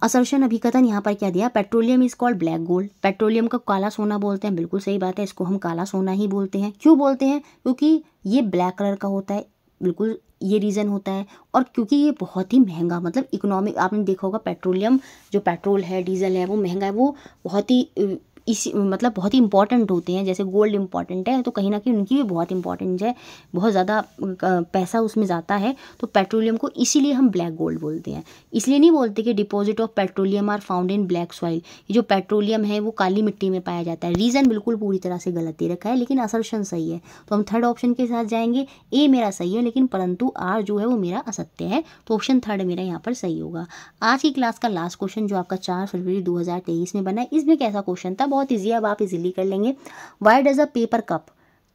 असर्शन अभिकथन यहाँ पर क्या दिया, petroleum is called black gold, petroleum को काला सोना बोलते हैं, बिल्कुल सही बात है, इसको हम काला सोना ही बोलते हैं। क्यों बोलते हैं, क्योंकि ये ब्लैक कलर का होता है, बिल्कुल ये रीज़न होता है, और क्योंकि ये बहुत ही महंगा, मतलब इकोनॉमिक, आपने देखा होगा पेट्रोलियम जो पेट्रोल है डीजल है वो महंगा है, वो बहुत ही इसी मतलब बहुत ही इंपॉर्टेंट होते हैं, जैसे गोल्ड इंपॉर्टेंट है तो कहीं ना कहीं उनकी भी बहुत इंपॉर्टेंस है, बहुत ज़्यादा पैसा उसमें जाता है, तो पेट्रोलियम को इसीलिए हम ब्लैक गोल्ड बोलते हैं। इसलिए नहीं बोलते कि deposit of petroleum are found in black soil, ये जो पेट्रोलियम है वो काली मिट्टी में पाया जाता है, रीज़न बिल्कुल पूरी तरह से गलत दे रखा है, लेकिन असर्शन सही है, तो हम थर्ड ऑप्शन के साथ जाएंगे। ए मेरा सही है, लेकिन परंतु आर जो है वो मेरा असत्य है, तो ऑप्शन थर्ड मेरा यहाँ पर सही होगा। आज की क्लास का लास्ट क्वेश्चन जो आपका 4 फरवरी 2023 में बना है, इसमें कैसा क्वेश्चन था, बहुत ईजी है, अब आप इजीली कर लेंगे। Why does a paper cup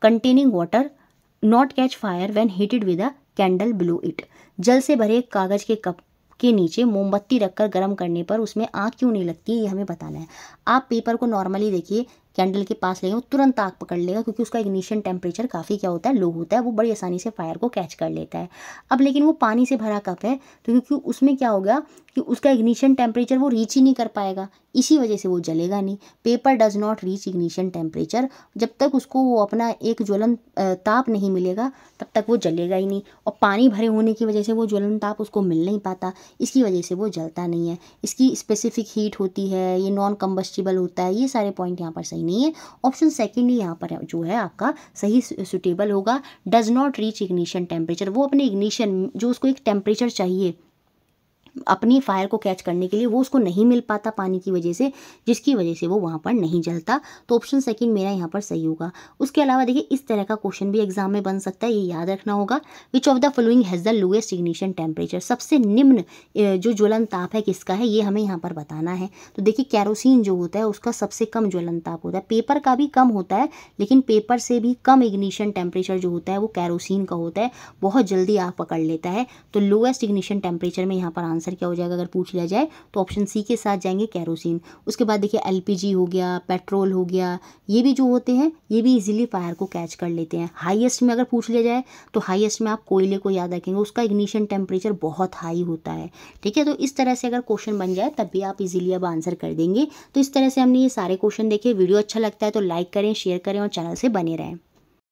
containing water not catch fire when heated with a candle below it, जल से भरे कागज के कप के नीचे मोमबत्ती रखकर गर्म करने पर उसमें आग क्यों नहीं लगती, ये हमें बताना है। आप पेपर को नॉर्मली देखिए कैंडल के पास लेंगे वो तुरंत आग पकड़ लेगा, क्योंकि उसका इग्निशन टेम्परेचर काफ़ी क्या होता है, लो होता है, वो बड़ी आसानी से फायर को कैच कर लेता है। अब लेकिन वो पानी से भरा कप है, तो क्योंकि उसमें क्या होगा कि उसका इग्निशन टेम्परेचर वो रीच ही नहीं कर पाएगा, इसी वजह से वो जलेगा नहीं। Paper does not reach ignition temperature, जब तक उसको वो अपना एक ज्वलन ताप नहीं मिलेगा तब तक वो जलेगा ही नहीं, और पानी भरे होने की वजह से वो ज्वलन ताप उसको मिल नहीं पाता, इसकी वजह से वो जलता नहीं है। इसकी स्पेसिफिक हीट होती है, ये नॉन कंबस्टिबल होता है, ये सारे पॉइंट यहाँ पर सही नहीं है। ऑप्शन सेकंड ही यहाँ पर जो है आपका सही सुटेबल होगा। Does not reach ignition temperature, वो अपने इग्निशन जो उसको एक टेम्परेचर चाहिए अपनी फायर को कैच करने के लिए, वो उसको नहीं मिल पाता पानी की वजह से, जिसकी वजह से वो वहाँ पर नहीं जलता, तो ऑप्शन सेकंड मेरा यहाँ पर सही होगा। उसके अलावा देखिए इस तरह का क्वेश्चन भी एग्जाम में बन सकता है, ये याद रखना होगा। विच of the following has the lowest ignition temperature, सबसे निम्न जो ज्वलन ताप है किसका है, ये हमें यहाँ पर बताना है। तो देखिए कैरोसिन जो होता है उसका सबसे कम ज्वलन ताप होता है, पेपर का भी कम होता है, लेकिन पेपर से भी कम इग्निशन टेम्परेचर जो होता है वो कैरोसिन का होता है, बहुत जल्दी आग पकड़ लेता है। तो लोएस्ट इग्निशन टेम्परेचर में यहाँ पर आंसर क्या हो जाएगा अगर पूछ लिया जाए, तो ऑप्शन सी के साथ जाएंगे कैरोसिन। उसके बाद देखिए एलपीजी हो गया, पेट्रोल हो गया, ये भी जो होते हैं ये भी इजीली फायर को कैच कर लेते हैं। हाईएस्ट में अगर पूछ लिया जाए तो हाईएस्ट में आप कोयले को याद रखेंगे, उसका इग्निशन टेम्परेचर बहुत हाई होता है, ठीक है। तो इस तरह से अगर क्वेश्चन बन जाए तब भी आप इजीली अब आंसर कर देंगे। तो इस तरह से हमने ये सारे क्वेश्चन देखे। वीडियो अच्छा लगता है तो लाइक करें, शेयर करें और चैनल से बने रहें।